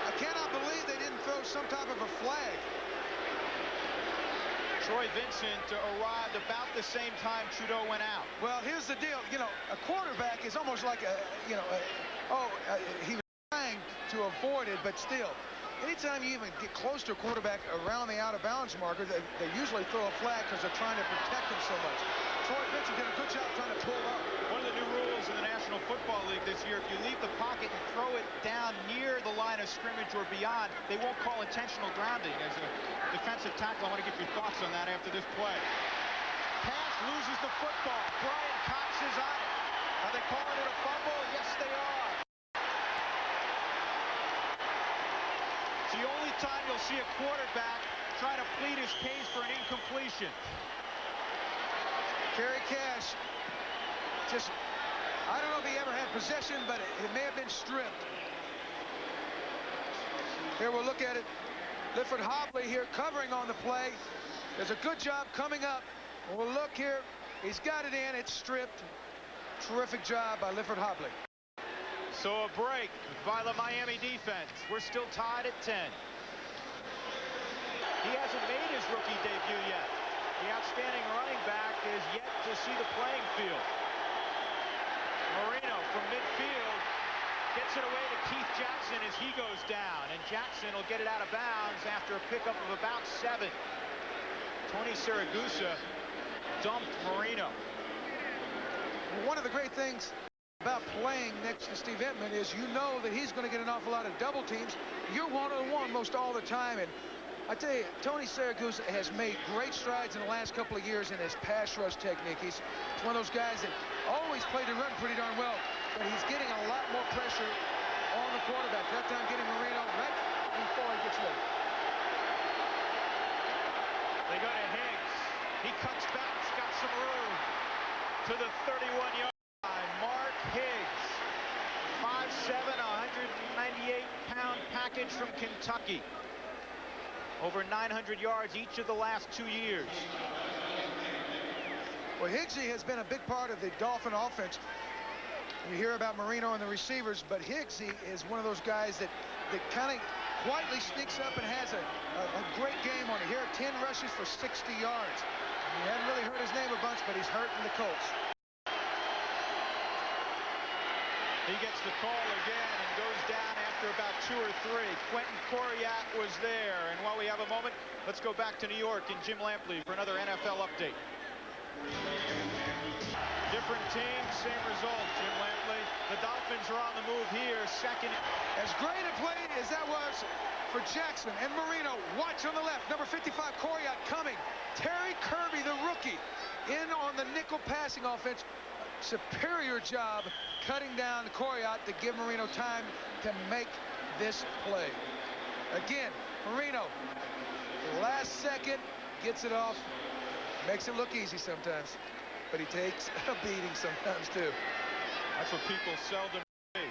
I cannot believe they didn't throw some type of a flag. Troy Vincent arrived about the same time Trudeau went out. Well, here's the deal. You know, a quarterback is almost like he was trying to avoid it, but still, anytime you even get close to a quarterback around the out-of-bounds marker, they usually throw a flag because they're trying to protect him so much. Troy Vincent did a good job trying to pull up. One of the new rules in the National Football League this year, if you leave the pocket and throw it down near the line of scrimmage or beyond, they won't call intentional grounding. As a defensive tackle, I want to get your thoughts on that after this play. Pass loses the football. Brian Cox is on it. Are they calling it a fumble? Yes, they are. It's the only time you'll see a quarterback try to plead his case for an incompletion. Kerry Cash, just, I don't know if he ever had possession, but it may have been stripped. Here we'll look at it. Lifford Hobley here covering on the play. Does a good job coming up. We'll look here. He's got it in. It's stripped. Terrific job by Lifford Hobley. So a break by the Miami defense. We're still tied at 10. He hasn't made his rookie debut yet. The outstanding running back is yet to see the playing field. Marino from midfield gets it away to Keith Jackson as he goes down, and Jackson will get it out of bounds after a pickup of about 7. Tony Siragusa dumped Marino. One of the great things about playing next to Steve Entman is you know that he's going to get an awful lot of double teams. You're one-on-one most all the time, and I tell you, Tony Siragusa has made great strides in the last couple of years in his pass rush technique. He's one of those guys that always played the run pretty darn well, but he's getting a lot more pressure on the quarterback. That time getting Marino right before he gets ready. They go to Higgs. He cuts back. He's got some room to the 31-yard line. Mark Higgs, 5'7", 198-pound package from Kentucky. Over 900 yards each of the last 2 years. Well, Higgsy has been a big part of the Dolphin offense. You hear about Marino and the receivers, but Higgsy is one of those guys that kind of quietly sneaks up and has a great game on it. Here, 10 rushes for 60 yards. You haven't really heard his name a bunch, but he's hurting the Colts. He gets the call again and goes down after about 2 or 3. Quentin Coriat was there. And while we have a moment, let's go back to New York and Jim Lampley for another NFL update. Different team, same result, Jim Lampley. The Dolphins are on the move here, second. As great a play as that was for Jackson and Marino. Watch on the left, number 55, Coriat coming. Terry Kirby, the rookie, in on the nickel passing offense. Superior job cutting down Coriat to give Marino time to make this play. Again, Marino, last second, gets it off. Makes it look easy sometimes, but he takes a beating sometimes too. That's what people seldom see.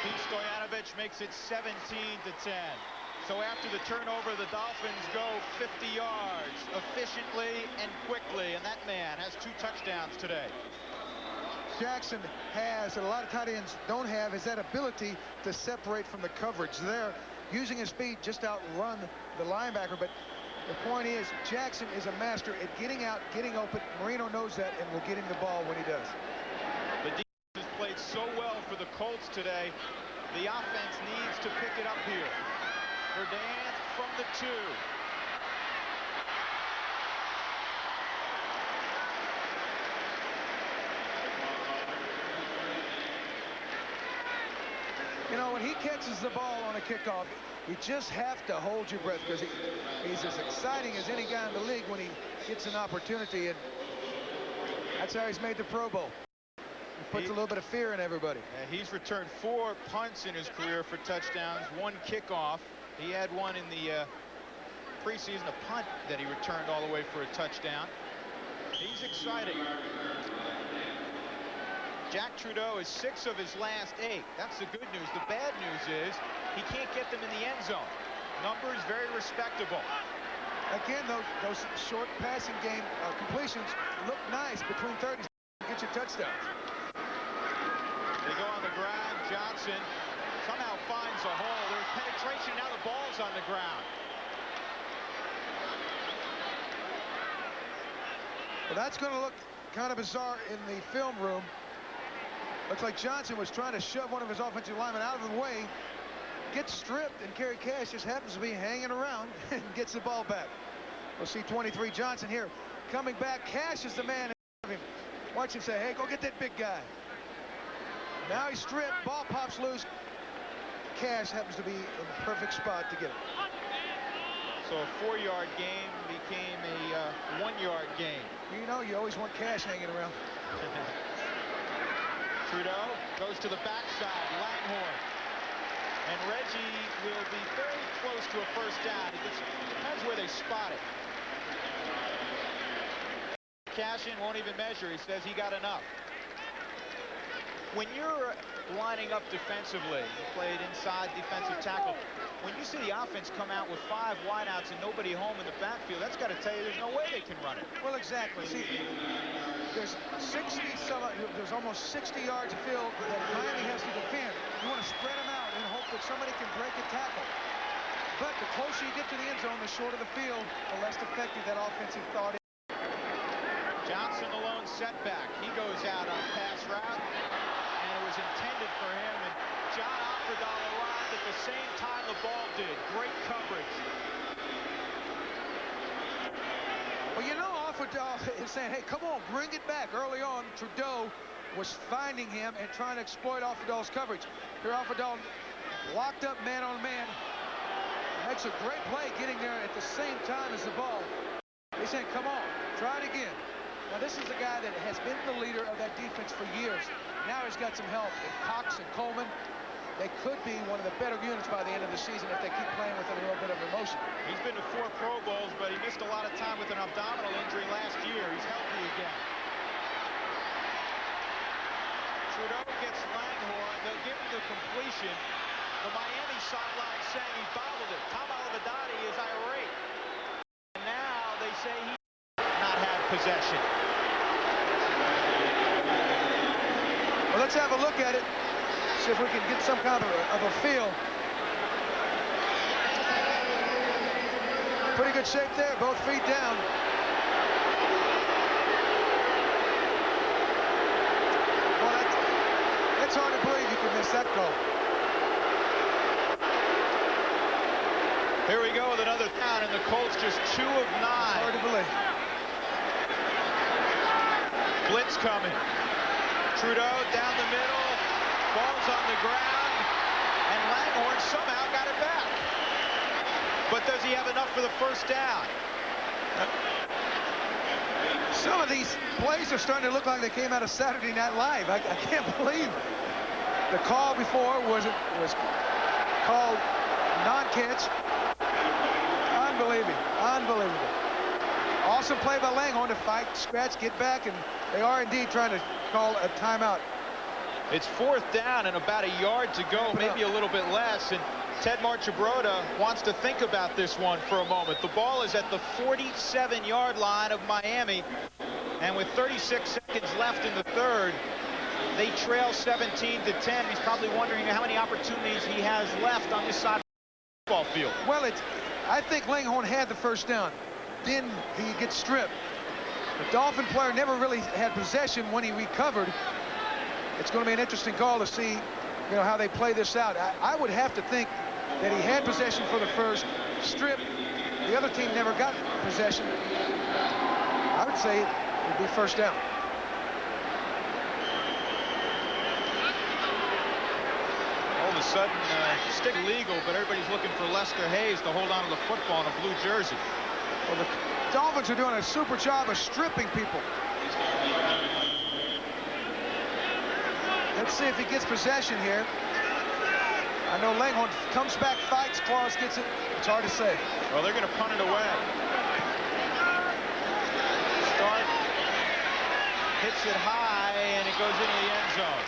Pete Stoyanovich makes it 17-10. So after the turnover, the Dolphins go 50 yards efficiently and quickly, and that man has 2 touchdowns today. Jackson has, and a lot of tight ends don't have, is that ability to separate from the coverage. There, using his speed just outrun the linebacker, but the point is, Jackson is a master at getting out, getting open. Marino knows that and will get him the ball when he does. The defense has played so well for the Colts today. The offense needs to pick it up here. Verdant from the 2. You know, when he catches the ball on a kickoff, you just have to hold your breath, because he's as exciting as any guy in the league when he gets an opportunity, and that's how he's made the Pro Bowl. He puts a little bit of fear in everybody. He's returned 4 punts in his career for touchdowns, 1 kickoff. He had one in the preseason, a punt that he returned all the way for a touchdown. He's exciting. Jack Trudeau is 6 of his last 8. That's the good news. The bad news is he can't get them in the end zone. Numbers very respectable. Again, those short passing game completions look nice between 30s to get your touchdowns. They go on the ground. Johnson somehow finds a hole. There's penetration. Now the ball's on the ground. Well, that's going to look kind of bizarre in the film room. Looks like Johnson was trying to shove one of his offensive linemen out of the way, gets stripped, and Kerry Cash just happens to be hanging around and gets the ball back. We'll see 23 Johnson here coming back. Cash is the man. Watch him say, hey, go get that big guy. Now he's stripped, ball pops loose. Cash happens to be in the perfect spot to get it. So a 4-yard game became a 1-yard game. You know, you always want Cash hanging around. Trudeau goes to the backside. Langhorne. And Reggie will be very close to a first down. It depends where they spot it. Cashin won't even measure. He says he got enough. When you're lining up defensively, you played inside defensive tackle. When you see the offense come out with 5 wideouts and nobody home in the backfield, that's got to tell you there's no way they can run it. Well, exactly. See, there's there's almost 60 yards of field that Miami has to defend. You want to spread them out and hope that somebody can break a tackle. But the closer you get to the end zone, the shorter the field, the less effective that offensive thought is. Johnson alone setback. He goes out on pass route, and it was intended for him, and John Offerdahl arrived at the same time the ball did. Great coverage. Well, you know, Offerdahl is saying, hey, come on, bring it back. Early on, Trudeau was finding him and trying to exploit Offerdahl's coverage. Here, Offerdahl locked up man on man. Makes a great play getting there at the same time as the ball. He's saying, come on, try it again. Now, this is a guy that has been the leader of that defense for years. Now he's got some help. And Cox and Coleman, they could be one of the better units by the end of the season if they keep playing with a little bit of emotion. He's been to 4 Pro Bowls, but he missed a lot of time with an abdominal injury last year. He's healthy again. Trudeau gets Langhorne. They'll give him the completion. The Miami sideline saying he bobbled it. Tom Olivedati is irate. And now they say he not had possession. Well, let's have a look at it. See if we can get some kind of a feel. Pretty good shape there, both feet down. Well, that's hard to believe you could miss that goal. Here we go with another down, and the Colts just 2 of 9. Hard to believe. Blitz coming. Trudeau down the middle. Ball's on the ground. And Langhorne somehow got it back. But does he have enough for the first down? Some of these plays are starting to look like they came out of Saturday Night Live. I can't believe the call before was called non-catch. Unbelievable. Unbelievable. Awesome play by Langhorne to fight, scratch, get back, and they are indeed trying to call a timeout. It's 4th down and about a yard to go, maybe a little bit less, and Ted Marchibroda wants to think about this one for a moment. The ball is at the 47-yard line of Miami, and with 36 seconds left in the third, they trail 17-10. He's probably wondering how many opportunities he has left on this side of the football field. Well, I think Langhorne had the first down. Then he gets stripped. The Dolphin player never really had possession when he recovered. It's going to be an interesting call to see, how they play this out. I would have to think that he had possession for the first, strip. The other team never got possession. I would say it would be first down. All of a sudden, stick legal, but everybody's looking for Lester Hayes to hold on to the football in a blue jersey. Well, the Dolphins are doing a super job of stripping people. Let's see if he gets possession here. I know Langhorne comes back, fights, claws, gets it. It's hard to say. Well, they're going to punt it away. Start, hits it high, and it goes into the end zone.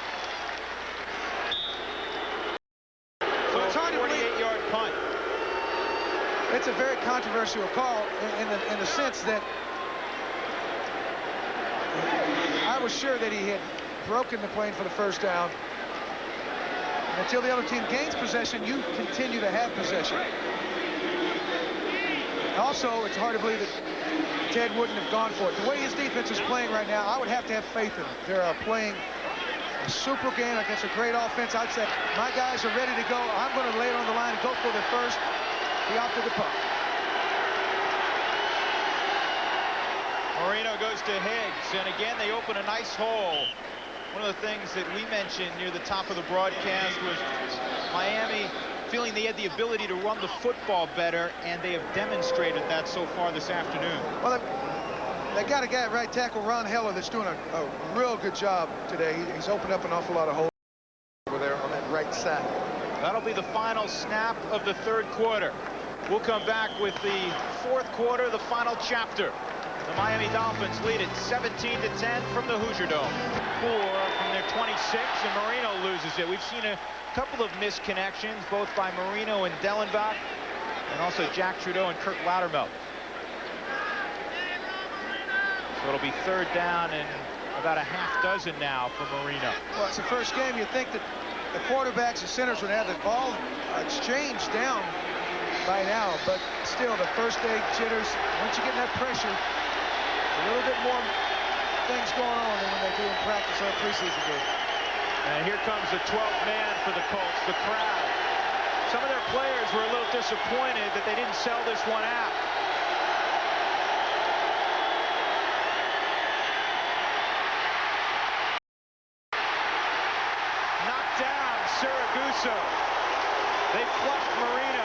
So it's hard to believe. 48-yard punt. It's a very controversial call in the sense that I was sure that he had broken the plane for the first down. Until the other team gains possession, you continue to have possession. Also, it's hard to believe that Ted wouldn't have gone for it. The way his defense is playing right now, I would have to have faith in them. They're playing a super game against a great offense. I'd say my guys are ready to go. I'm going to lay it on the line and go for the first. He opted the punt. Marino goes to Higgs, and again they open a nice hole. One of the things that we mentioned near the top of the broadcast was Miami feeling they had the ability to run the football better, and they have demonstrated that so far this afternoon. Well, they got a guy at right tackle, Ron Heller, that's doing a real good job today. He's opened up an awful lot of holes over there on that right side. That'll be the final snap of the third quarter. We'll come back with the fourth quarter, the final chapter. The Miami Dolphins lead it 17-10 from the Hoosier Dome. 4 from their 26, and Marino loses it. We've seen a couple of misconnections, both by Marino and Dellenbach, and also Jack Trudeau and Kirk Loudermilk. So it'll be third down and about a half dozen now for Marino. Well, it's the first game. You'd think that the quarterbacks and centers would have the ball exchanged down by now, but still the first day jitters. Once you get in that pressure, a little bit more things going on than when they do in practice or a preseason game. And here comes the 12th man for the Colts, the crowd. Some of their players were a little disappointed that they didn't sell this one out. Knocked down Siragusa. They fluffed Marino.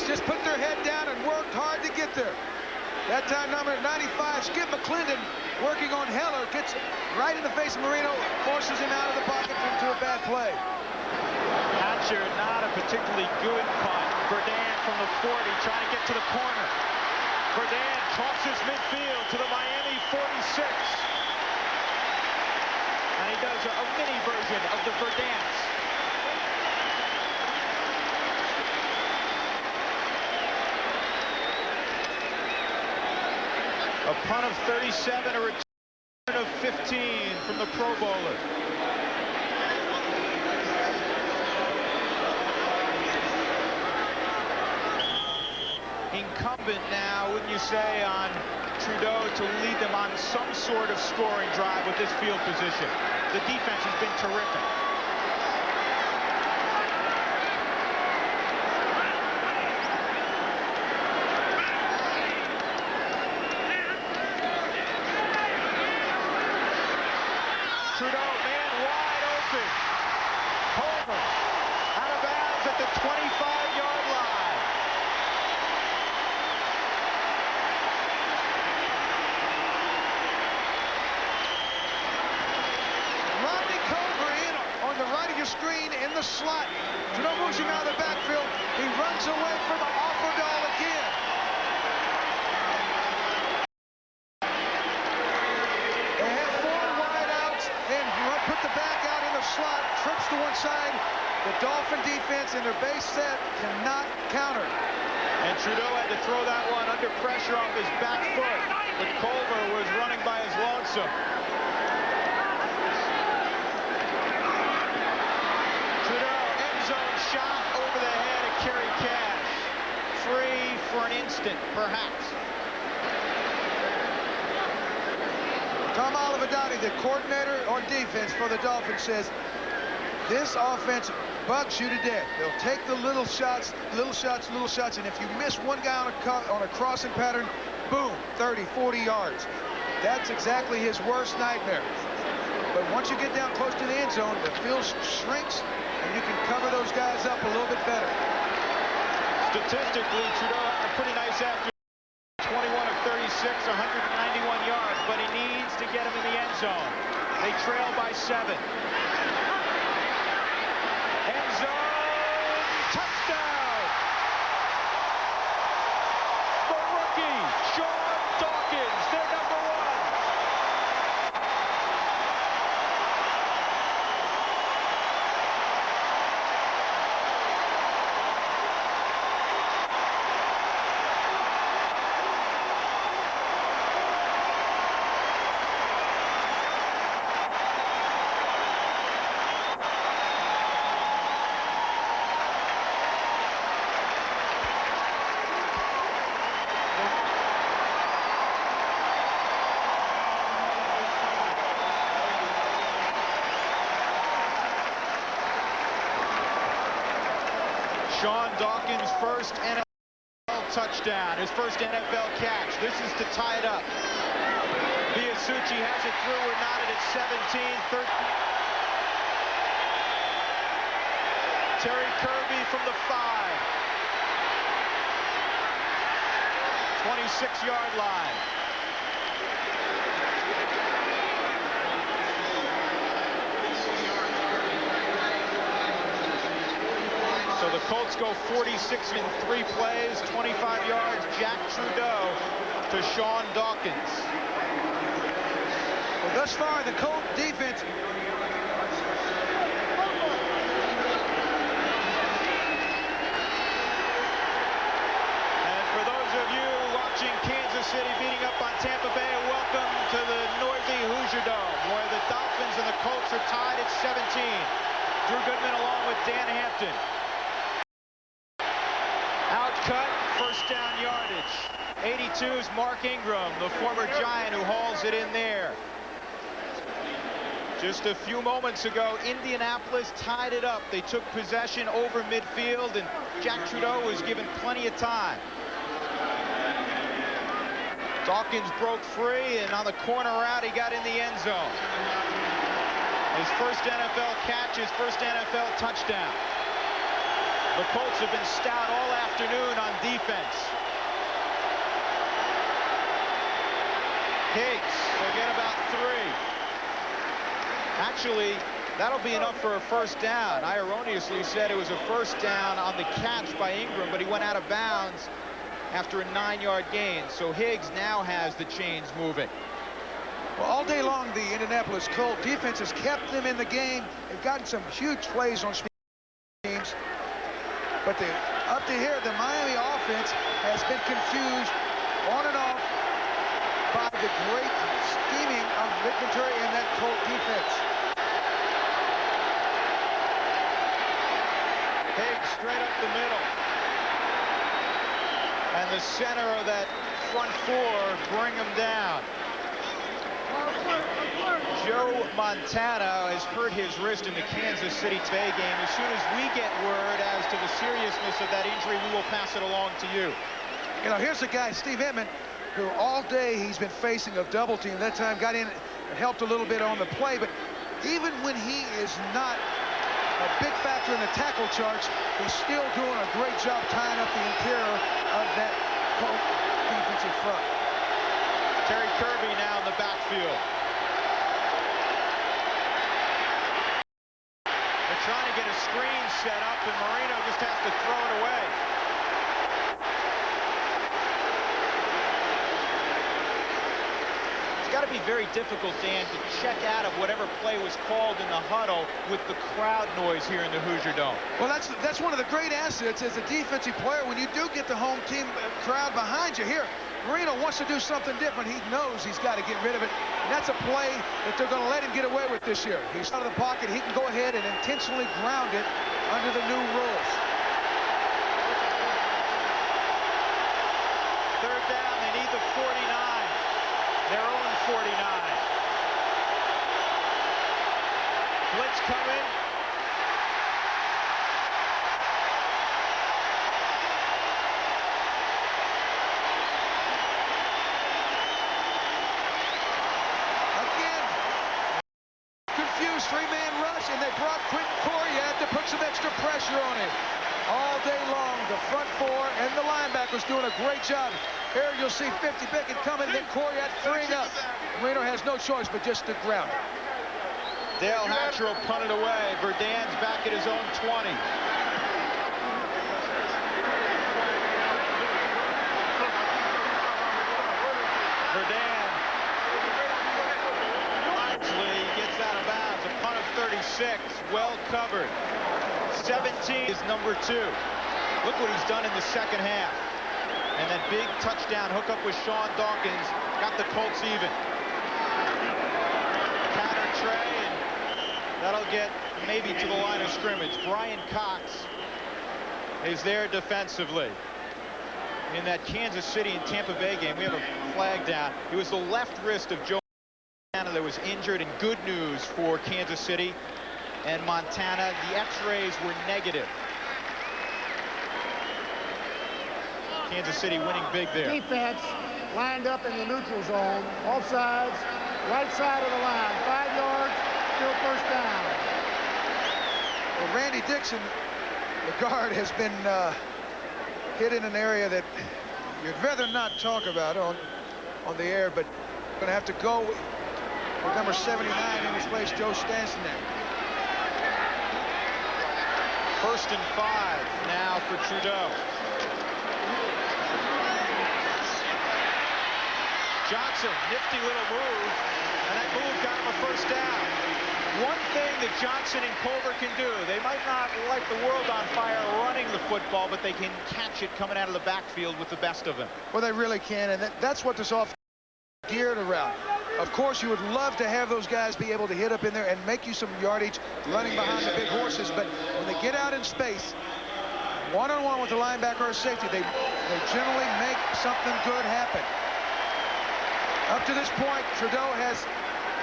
Just put their head down and worked hard to get there. That time, number 95, Skip McClendon, working on Heller, gets right in the face of Marino, forces him out of the pocket into a bad play. Hatcher, not a particularly good punt. Verdant from the 40, trying to get to the corner. Verdant tosses midfield to the Miami 46. And he does a mini version of the Verdants. A punt of 37, a return of 15 from the Pro Bowler. Incumbent now, wouldn't you say, on Trudeau to lead them on some sort of scoring drive with this field position. The defense has been terrific. Trudeau, man wide open. Homer, out of bounds at the 25-yard line. Rodney Culver in on the right of your screen. screen in the slot. Trudeau moves him out of the backfield. He runs away from the Offerdahl again. They have 4 wideouts, then put the back out in the slot, trips to one side. The Dolphin defense and their base set cannot counter. And Trudeau had to throw that one under pressure off his back foot. But Culver was running by his lonesome. Trudeau, end zone shot over the head of Kerry Cash. Free for an instant, perhaps. Tom Olivadotti, the coordinator on defense for the Dolphins, says this offense bugs you to death. They'll take the little shots, and if you miss one guy on a crossing pattern, boom, 30, 40 yards. That's exactly his worst nightmare. But once you get down close to the end zone, the field shrinks, and you can cover those guys up a little bit better. Statistically, Trudeau had a pretty nice afternoon. 21 of 36, 191 yards, but he needs to get him in the end zone. They trail by 7. End zone, touchdown! The rookie, Sean Dawkins, their number 1. Sean Dawkins' first NFL touchdown, his first NFL catch. This is to tie it up. Biasucci has it through. We're knotted at 17, 13. Terry Kirby from the 5. 26-yard line. So the Colts go 46 in 3 plays, 25 yards. Jack Trudeau to Sean Dawkins. Well, thus far, the Colt defense. And for those of you watching Kansas City beating up on Tampa Bay, welcome to the noisy Hoosier Dome, where the Dolphins and the Colts are tied at 17. Drew Goodman along with Dan Hampton. Outcut, first down yardage. 82's Mark Ingram, the former Giant, who hauls it in there. Just a few moments ago, Indianapolis tied it up. They took possession over midfield, and Jack Trudeau was given plenty of time. Dawkins broke free, and on the corner route, he got in the end zone. His first NFL catch, his first NFL touchdown. The Colts have been stout all afternoon on defense. Higgs will get about 3. Actually, that'll be enough for a first down. I erroneously said it was a first down on the catch by Ingram, but he went out of bounds after a 9-yard gain. So Higgs now has the chains moving. Well, all day long, the Indianapolis Colt defense has kept them in the game. They've gotten some huge plays on teams. But up to here, the Miami offense has been confused on and off by the great scheming of Vinatieri and that Colt defense. Higgs straight up the middle. And the center of that front 4 bring him down. Joe Montana has hurt his wrist in the Kansas City Bay game. As soon as we get word as to the seriousness of that injury, we will pass it along to you. You know, here's a guy, Steve Edmond, who all day he's been facing a double team. That time got in and helped a little bit on the play, but even when he is not a big factor in the tackle charts, he's still doing a great job tying up the interior of that Colt defensive front. Terry Kirby now in the backfield. trying to get a screen set up, and Marino just has to throw it away. It's got to be very difficult, Dan, to check out of whatever play was called in the huddle with the crowd noise here in the Hoosier Dome. Well, that's one of the great assets as a defensive player when you do get the home team crowd behind you. Here, Marino wants to do something different. He knows he's got to get rid of it. And that's a play that they're going to let him get away with this year. He's out of the pocket. He can go ahead and intentionally ground it under the new rules. Third down, they need the 49. Their own 49. Blitz coming. Confused three-man rush, and they brought Quentin Coryatt to put some extra pressure on him. All day long, the front four and the linebackers doing a great job. Here you'll see 50 Bickett coming, then Coryatt freeing up. Marino has no choice but just to ground it. Dale Hatcher will punt it away. Verdan's back at his own 20. Verdan actually gets out of bounds. A punt of 36, well covered. 17 is number 2. Look what he's done in the second half. And that big touchdown hookup with Sean Dawkins got the Colts even. Counter tray, and that'll get maybe to the line of scrimmage. Brian Cox is there defensively. In that Kansas City and Tampa Bay game, we have a flag down. It was the left wrist of Joe Montana that was injured, and good news for Kansas City and Montana. The x-rays were negative. Kansas City winning big there. Defense lined up in the neutral zone, both sides, right side of the line, 5 yards, still first down. Well, Randy Dixon, the guard, has been hit in an area that you'd rather not talk about on the air, but going to have to go with number 79 in his place, Joe Stanson there. 1st and 5 now for Trudeau. Johnson, nifty little move, and that move got him a first down. One thing that Johnson and Culver can do, they might not light the world on fire running the football, but they can catch it coming out of the backfield with the best of them. Well, they really can, and that's what this offense is geared around. Of course, you would love to have those guys be able to hit up in there and make you some yardage running behind the big horses, but when they get out in space, one-on-one with the linebacker or safety, they generally make something good happen. Up to this point, Trudeau has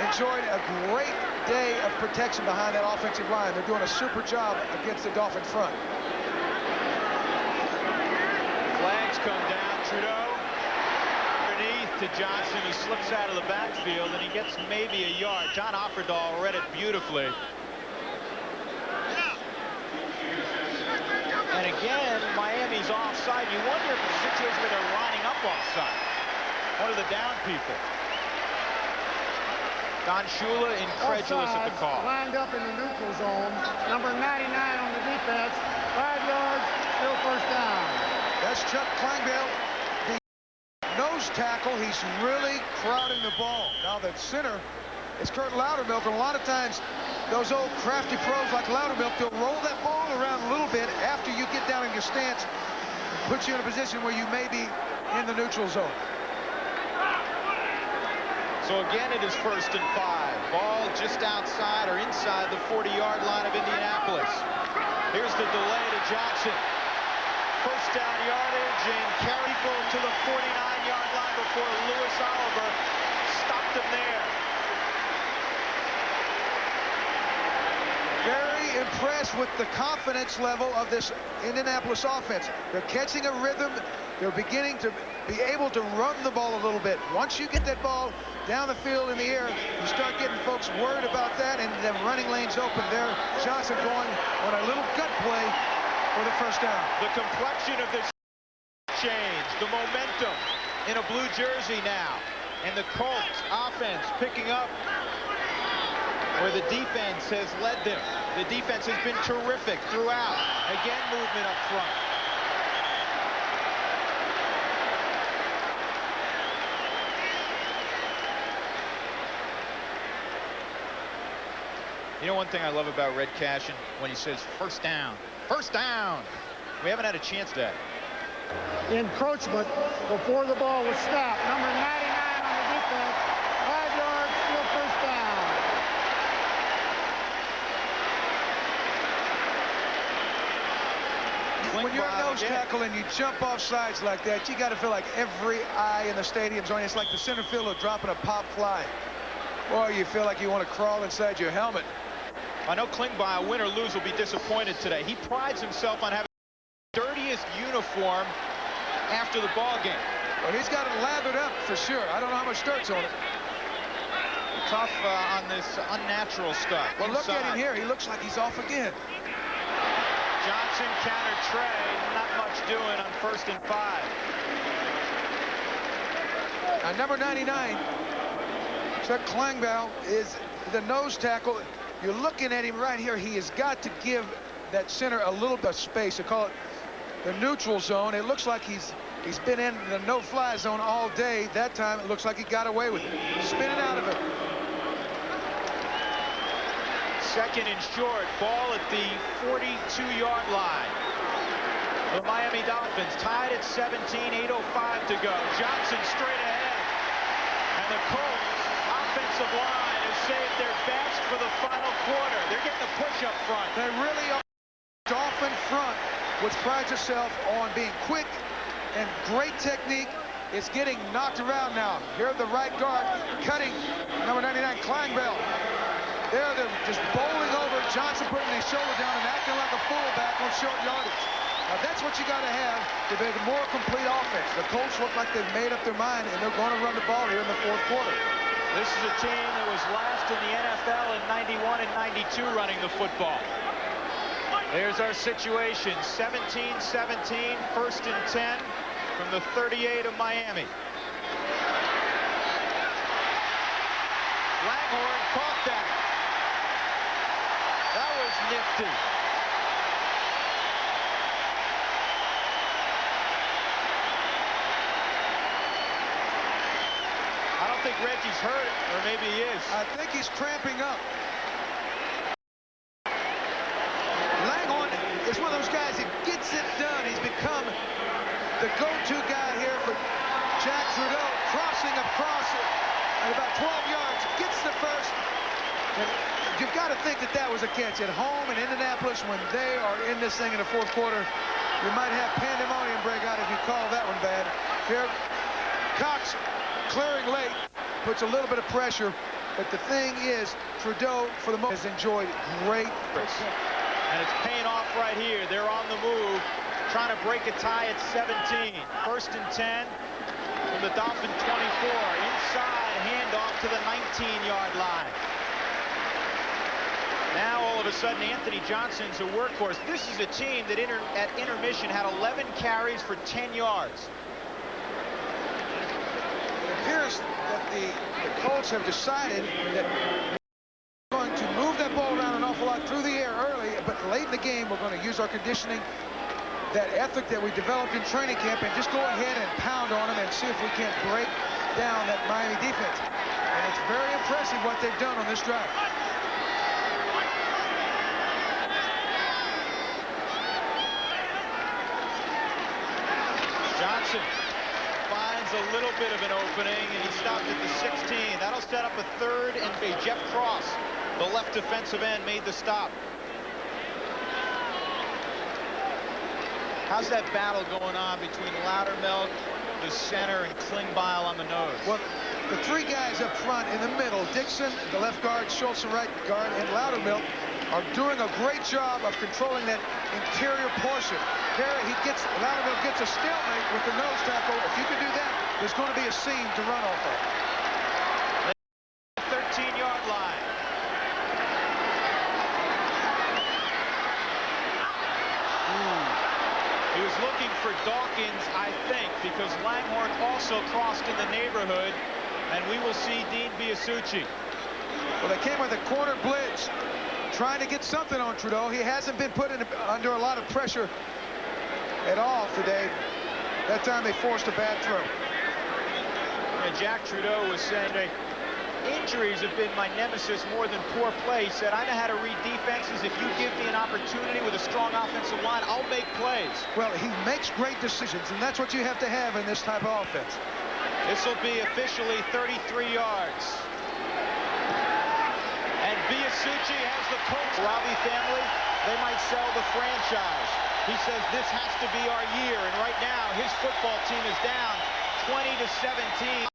enjoyed a great day of protection behind that offensive line. They're doing a super job against the Dolphin front. Flags come down. Trudeau underneath to Johnson. He slips out of the backfield, and he gets maybe a yard. John Offerdahl read it beautifully. And again, Miami's offside. You wonder if it's a situation where they're lining up offside. One of the down people. Don Shula incredulous at the call. Lined up in the neutral zone. Number 99 on the defense. 5 yards, still first down. That's Chuck Kleinbell, the nose tackle. He's really crowding the ball. Now the center is Kurt Loudermilk, and a lot of times those old crafty pros like Loudermilk, they'll roll that ball around a little bit after you get down in your stance, put you in a position where you may be in the neutral zone. So again, it is 1st and 5. Ball just outside or inside the 40-yard line of Indianapolis. Here's the delay to Johnson. First down yardage, and carry to the 49-yard line before Lewis Oliver stopped him there. Very impressed with the confidence level of this Indianapolis offense. They're catching a rhythm. They're beginning to be able to run the ball a little bit. Once you get that ball down the field in the air, you start getting folks worried about that, and then running lanes open. There, Johnson going on a little gut play for the first down. The complexion of this change, the momentum in a blue jersey now, and the Colts offense picking up where the defense has led them. The defense has been terrific throughout. Again, movement up front. You know, one thing I love about Red Cashin, when he says first down, first down. We haven't had a chance to that. Encroachment before the ball was snapped. Number 99 on the defense. 5 yards, still first down. When you're a nose tackle and you jump off sides like that, you got to feel like every eye in the stadium's on you. It's like the center fielder dropping a pop fly. Boy, you feel like you want to crawl inside your helmet. I know Klingbeil, win or lose, will be disappointed today. He prides himself on having the dirtiest uniform after the ball game. Well, he's got it lathered up for sure. I don't know how much dirt's on it. Tough on this unnatural stuff. Well, inside. look at him here. He looks like he's off again. Johnson counter Trey. Not much doing on 1st and 5. Now, number 99, Chuck Klingbeil, is the nose tackle. You're looking at him right here. He has got to give that center a little bit of space. They call it the neutral zone. It looks like he's been in the no-fly zone all day. That time, it looks like he got away with it. Spinning out of it. 2nd and short. Ball at the 42-yard line. The Miami Dolphins tied at 17, 8:05 to go. Johnson straight ahead. And the Colts offensive line has saved their best for the final quarter. They're getting a push up front. They really are. Dolphin front, which prides itself on being quick and great technique, is getting knocked around now. Here the right guard cutting number 99 Klingbeil. There they're just bowling over. Johnson putting his shoulder down and acting like a fullback on short yardage. Now that's what you got to have to make a more complete offense. The Colts look like they've made up their mind and they're going to run the ball here in the 4th quarter. This is a team that was last in the NFL in 91 and 92 running the football. There's our situation. 17-17, 1st and 10 from the 38 of Miami. Langhorne caught that. That was nifty. I don't think Reggie's hurt, or maybe he is. I think he's cramping up. Langhorne is one of those guys that gets it done. He's become the go-to guy here for Jack Trudeau, crossing across at about 12 yards, gets the first. And you've got to think that that was a catch. At home in Indianapolis, when they are in this thing in the 4th quarter, you might have pandemonium break out if you call that one bad. Here, Cox clearing late, puts a little bit of pressure, but the thing is, Trudeau, for the most, has enjoyed great. And it's paying off right here. They're on the move, trying to break a tie at 17. 1st and 10 from the Dolphin 24. Inside, handoff to the 19-yard line. Now, all of a sudden, Anthony Johnson's a workhorse. This is a team that at intermission had 11 carries for 10 yards. It appears that the Colts have decided that we're going to move that ball around an awful lot through the air early, but late in the game, we're going to use our conditioning, that ethic that we developed in training camp, and just go ahead and pound on them and see if we can't break down that Miami defense. And it's very impressive what they've done on this drive. Johnson finds a little bit of an opening, and he stopped at the 16. That'll set up a 3rd and 8. Jeff Cross, the left defensive end, made the stop. How's that battle going on between Loudermilk, the center, and Klingbeil on the nose? Well, the 3 guys up front in the middle, Dixon, the left guard, Schultz, the right guard, and Loudermilk, are doing a great job of controlling that interior portion. There, Loudermilk gets a stalemate with the nose tackle. If you can do that, there's going to be a seam to run off of. 13-yard line. He was looking for Dawkins, I think, because Langhorne also crossed in the neighborhood, and we will see Dean Biasucci. Well, they came with a corner blitz, trying to get something on Trudeau. He hasn't been put under a lot of pressure at all today. That time they forced a bad throw. And Jack Trudeau was saying, hey, injuries have been my nemesis more than poor play. He said, I know how to read defenses. If you give me an opportunity with a strong offensive line, I'll make plays. Well, he makes great decisions, and that's what you have to have in this type of offense. This will be officially 33 yards. And Biasucci has the Colts. Robbie family, they might sell the franchise. He says this has to be our year, and right now his football team is down 20-17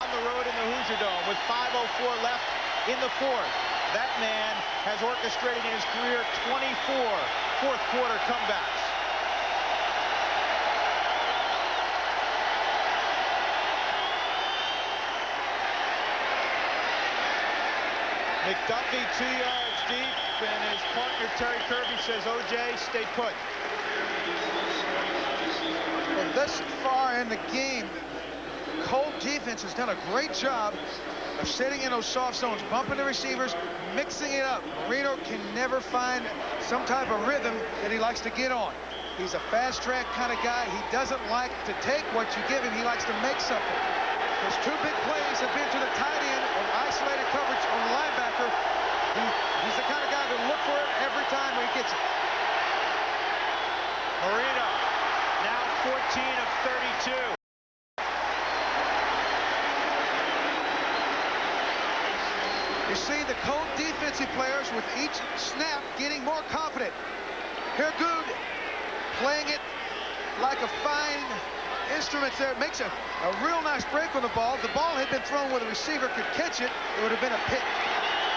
on the road in the Hoosier Dome with 5:04 left in the fourth. That man has orchestrated in his career 24 fourth quarter comebacks. McDuffie 2 yards deep, and his partner Terry Kirby says, OJ, stay put. Well, this far in the game, Colt defense has done a great job of sitting in those soft zones, bumping the receivers, mixing it up. Marino can never find some type of rhythm that he likes to get on. He's a fast track kind of guy. He doesn't like to take what you give him. He likes to make something. His two big plays have been to the tight end and isolated coverage on the linebacker. He's the kind of guy that look for it every time when he gets it. Marino, now 14 of 32. You see the Colt defensive players with each snap getting more confident. Here, Good playing it like a fine instrument there. It makes a real nice break on the ball. If the ball had been thrown where the receiver could catch it, it would have been a pick.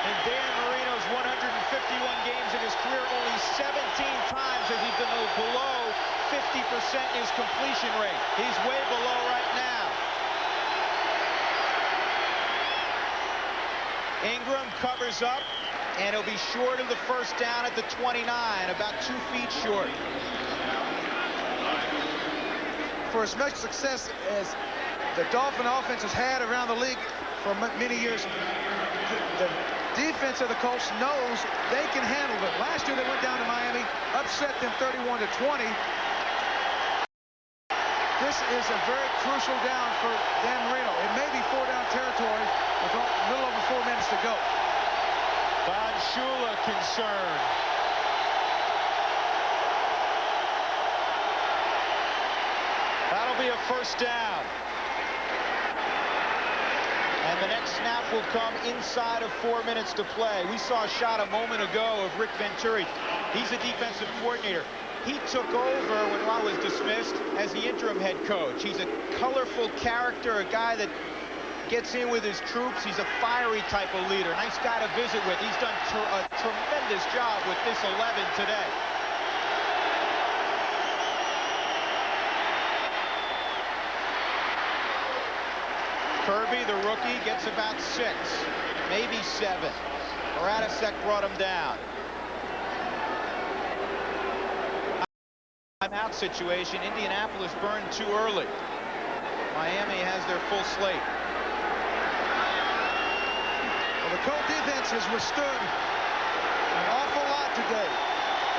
In Dan Marino's 151 games in his career, only 17 times has he been below 50% in his completion rate. He's way below right now. Ingram covers up, and he'll be short of the first down at the 29, about 2 feet short. For as much success as the Dolphin offense has had around the league for many years, the defense of the Colts knows they can handle it. Last year they went down to Miami, upset them 31-20. This is a very crucial down for Dan Marino. It may be 4-down territory with a little over 4 minutes to go. Von Shula concerned. That'll be a first down. And the next snap will come inside of 4 minutes to play. We saw a shot a moment ago of Rick Venturi. He's a defensive coordinator. He took over when Ron was dismissed as the interim head coach. He's a colorful character, a guy that gets in with his troops. He's a fiery type of leader. Nice guy to visit with. He's done a tremendous job with this 11 today. Kirby, the rookie, gets about 6, maybe 7. Radisek brought him down. Timeout situation. Indianapolis burned too early. Miami has their full slate. Well, the Colt defense has withstood an awful lot today.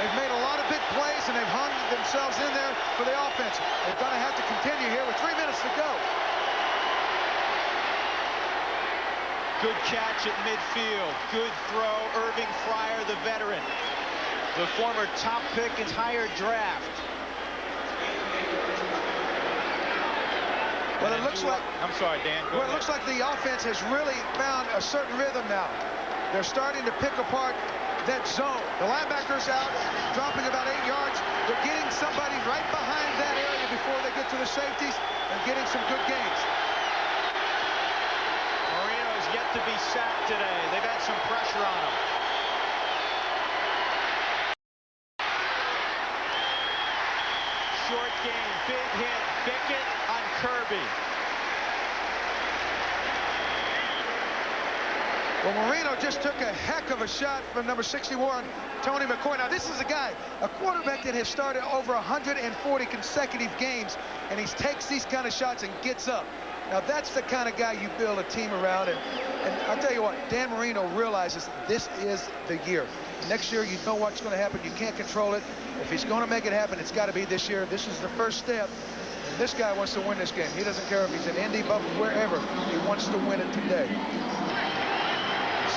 They've made a lot of big plays, and they've hung themselves in there for the offense. They're going to have to continue here with 3 minutes to go. Good catch at midfield. Good throw. Irving Fryer, the veteran. The former top pick in higher draft. Well, it looks like... I'm sorry, Dan. Well, it looks like the offense has really found a certain rhythm now. They're starting to pick apart that zone. The linebackers out, dropping about 8 yards. They're getting somebody right behind that area before they get to the safeties and getting some good gains. Marino's yet to be sacked today. They've had some pressure on him. Short game, big hit. Bickett on Kirby. Well, Marino just took a heck of a shot from number 61, Tony McCoy. Now, this is a guy, a quarterback that has started over 140 consecutive games, and he takes these kind of shots and gets up. Now, that's the kind of guy you build a team around. And I'll tell you what, Dan Marino realizes this is the year. Next year, you know what's going to happen. You can't control it. If he's going to make it happen, it's got to be this year. This is the first step. And this guy wants to win this game. He doesn't care if he's in Indy, Buffalo, wherever. He wants to win it today.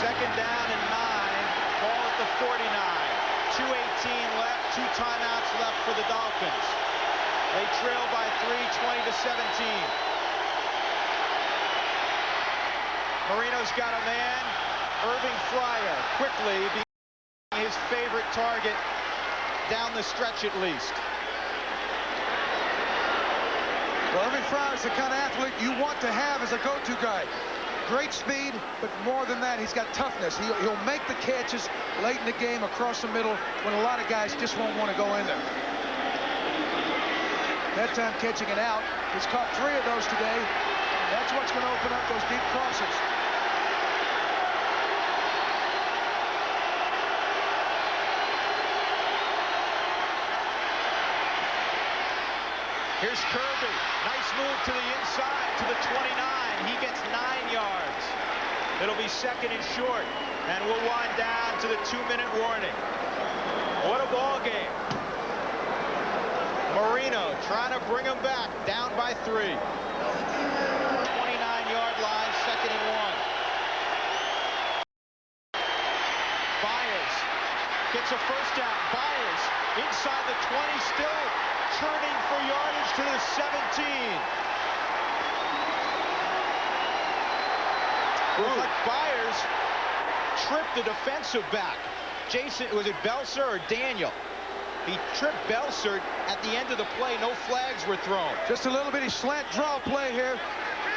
Second down and 9. Ball at the 49. 2:18 left. 2 timeouts left for the Dolphins. They trail by 3, 20-17. Marino's got a man. Irving Fryer quickly being his favorite target down the stretch at least. Well, Irving Fryer is the kind of athlete you want to have as a go-to guy. Great speed, but more than that, he's got toughness. He'll make the catches late in the game across the middle when a lot of guys just won't want to go in there. That time catching it out. He's caught 3 of those today. That's what's going to open up those deep crosses. Here's Kirby. Nice move to the inside to the 29. He gets 9 yards. It'll be second and short. And we'll wind down to the 2-minute warning. What a ball game. Marino trying to bring him back. Down by 3. 29-yard line, second and 1. Byers gets a first down. Byers inside the 20, still churning for yardage to the 17. Looks like Byers tripped the defensive back. Jason, was it Belser or Daniel? He tripped Belser at the end of the play. No flags were thrown. Just a little bitty slant draw play here.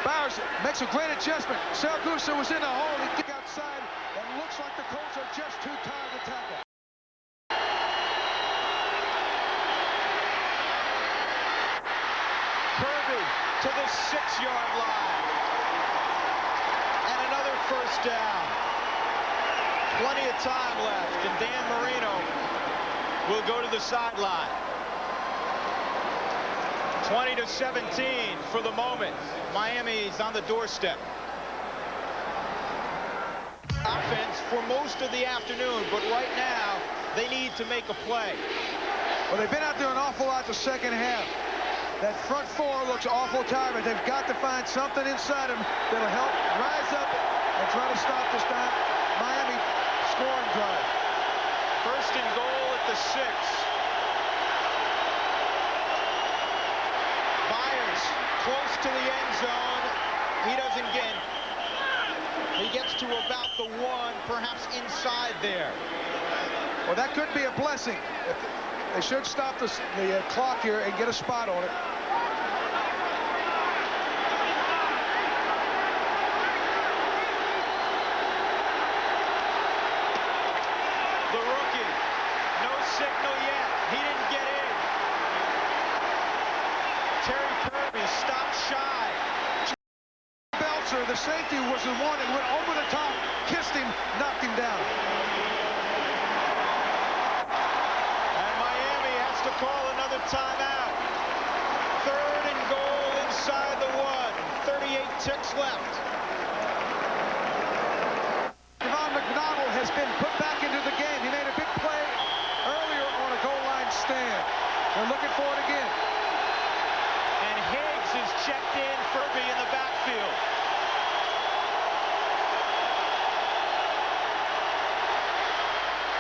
Byers makes a great adjustment. Saragusa was in the hole. He kicked outside. And it looks like the Colts are just too tired to tackle. Kirby to the 6-yard line. And another first down. Plenty of time left. And Dan Marino will go to the sideline. 20-17 for the moment. Miami's on the doorstep. Offense for most of the afternoon, but right now they need to make a play. Well, they've been out there an awful lot the second half. That front 4 looks awful tired, but they've got to find something inside them that'll help rise up and try to stop this time Miami scoring drive. First and goal at the 6. Byers close to the end zone. He doesn't get. He gets to about the 1, perhaps inside there. Well, that could be a blessing. They should stop the clock here and get a spot on it. The rookie, no signal yet. He didn't get in. Terry Kirby stopped shy. Belser, the safety, was the one that went over the top, kissed him, knocked him down. To call another timeout. Third and goal inside the 1. 38 ticks left. Devon McDonald has been put back into the game. He made a big play earlier on a goal line stand. They're looking for it again. And Higgs is checked in. Kirby in the backfield.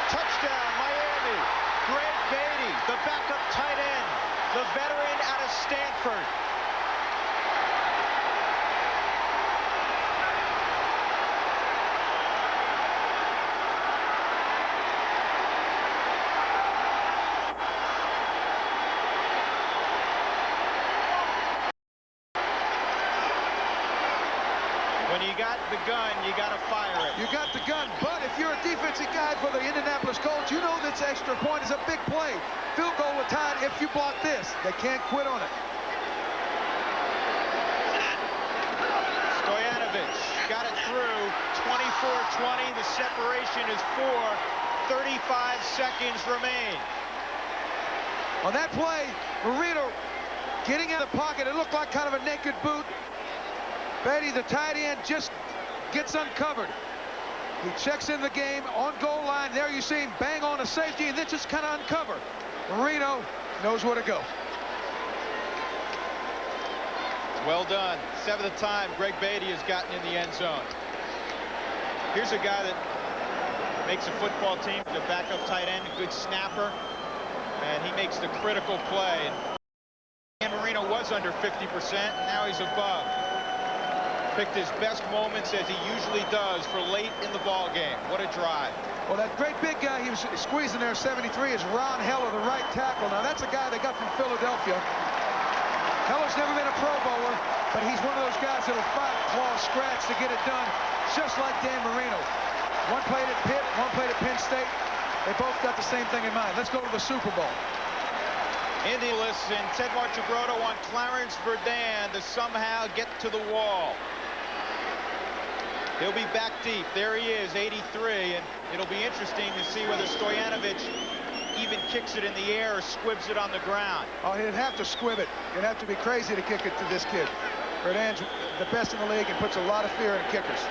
Touchdown, Miami. Greg Beatty, the backup tight end, the veteran out of Stanford. When you got the gun, you got to fire it. You got the gun, but if you're a defensive guy for the Indianapolis Colts, you know this extra point is a big play. Field goal will tie it if you block this. They can't quit on it. Stoyanovich got it through. 24-20. The separation is 4. 35 seconds remain. On that play, Marino getting in the pocket. It looked like kind of a naked boot. Beatty, the tight end, just gets uncovered. He checks in the game on goal line. There you see him bang on a safety and then just kind of uncover. Marino knows where to go. Well done. 7th time Greg Beatty has gotten in the end zone. Here's a guy that makes a football team, the backup tight end, a good snapper, and he makes the critical play. And Marino was under 50%, and now he's above. Picked his best moments, as he usually does, for late in the ball game. What a drive. Well, that great big guy he was squeezing there, 73, is Ron Heller, the right tackle. Now, that's a guy they got from Philadelphia. Heller's never been a Pro Bowler, but he's one of those guys that'll fight, claw, scratch to get it done, just like Dan Marino. One played at Pitt, one played at Penn State. They both got the same thing in mind. Let's go to the Super Bowl. Indianapolis and Ted Marchibroda want Clarence Verdun to somehow get to the wall. He'll be back deep. There he is, 83, and it'll be interesting to see whether Stoyanovich even kicks it in the air or squibs it on the ground. Oh, he'd have to squib it. He'd have to be crazy to kick it to this kid. Verdun's the best in the league and puts a lot of fear in kickers.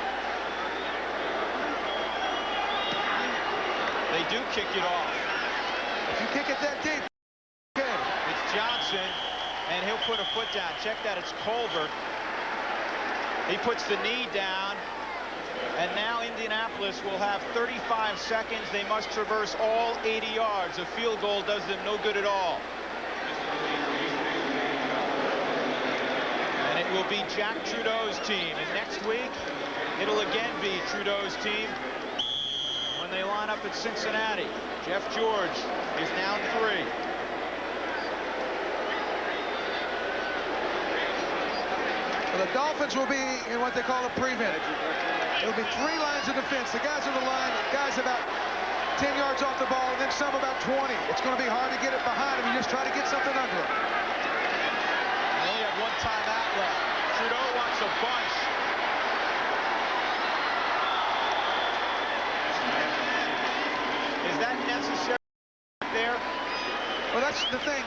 They do kick it off. If you kick it that deep, okay. It's Johnson, and he'll put a foot down. Check that, it's Culver. He puts the knee down, and now Indianapolis will have 35 seconds. They must traverse all 80 yards. A field goal does them no good at all. And it will be Jack Trudeau's team. And next week, it'll again be Trudeau's team when they line up at Cincinnati. Jeff George is now 3. Well, the Dolphins will be in what they call a prevent. It'll be 3 lines of defense. The guys on the line, guys about 10 yards off the ball, and then some about 20. It's going to be hard to get it behind them. You just try to get something under them. They only have 1 timeout left. Trudeau wants a bunch. Is that necessary there? Well, that's the thing.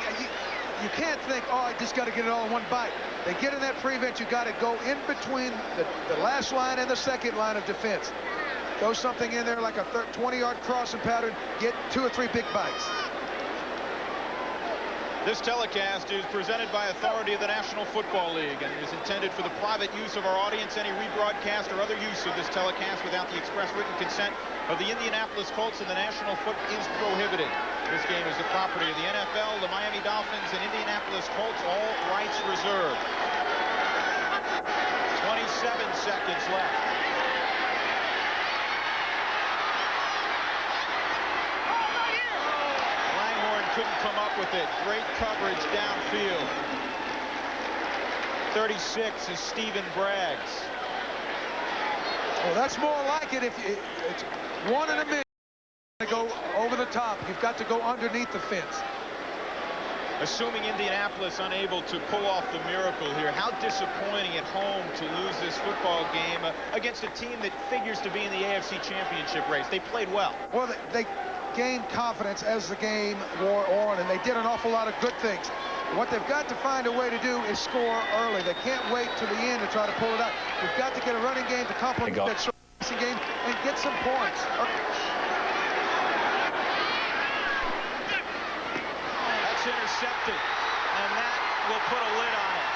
You can't think, oh, I just got to get it all in one bite. They get in that prevent, you got to go in between the last line and the second line of defense. Throw something in there like a 20-yard crossing pattern, get 2 or 3 big bites. This telecast is presented by authority of the National Football League and is intended for the private use of our audience. Any rebroadcast or other use of this telecast without the express written consent of the Indianapolis Colts and the National Football is prohibited. This game is the property of the NFL, the Miami Dolphins, and Indianapolis Colts, all rights reserved. 27 seconds left. Couldn't come up with it. Great coverage downfield. 36 is Stephen Braggs. Well, that's more like it if it's 1 in a minute to go over the top. You've got to go underneath the fence. Assuming Indianapolis unable to pull off the miracle here, how disappointing at home to lose this football game against a team that figures to be in the AFC Championship race. They played well. Well, they gained confidence as the game wore on, and they did an awful lot of good things. What they've got to find a way to do is score early. They can't wait to the end to try to pull it out. We've got to get a running game to complement that passing game and get some points. That's intercepted, and that will put a lid on it.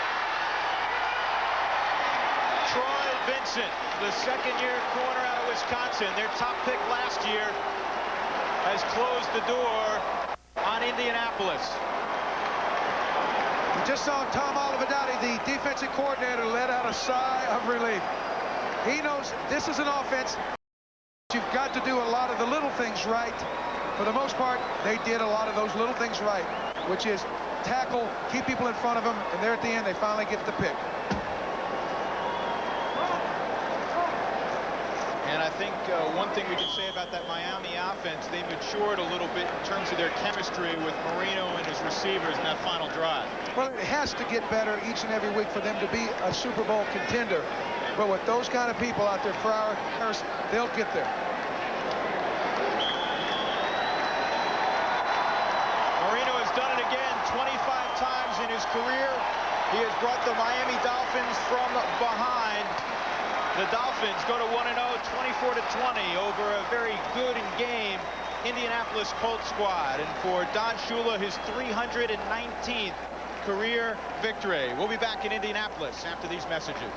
Troy Vincent, the second-year corner out of Wisconsin, their top pick last year, has closed the door on Indianapolis. You just saw Tom Olivadotti, the defensive coordinator, let out a sigh of relief. He knows this is an offense. You've got to do a lot of the little things right. For the most part, they did a lot of those little things right, which is tackle, keep people in front of them, and there at the end, they finally get the pick. And I think one thing we can say about that Miami offense, they matured a little bit in terms of their chemistry with Marino and his receivers in that final drive. Well, it has to get better each and every week for them to be a Super Bowl contender. But with those kind of people out there, Fryer, Harris, they'll get there. Marino has done it again 25 times in his career. He has brought the Miami Dolphins from behind. The Dolphins go to 1-0, 24-20 over a very good and game Indianapolis Colts squad. And for Don Shula, his 319th career victory. We'll be back in Indianapolis after these messages.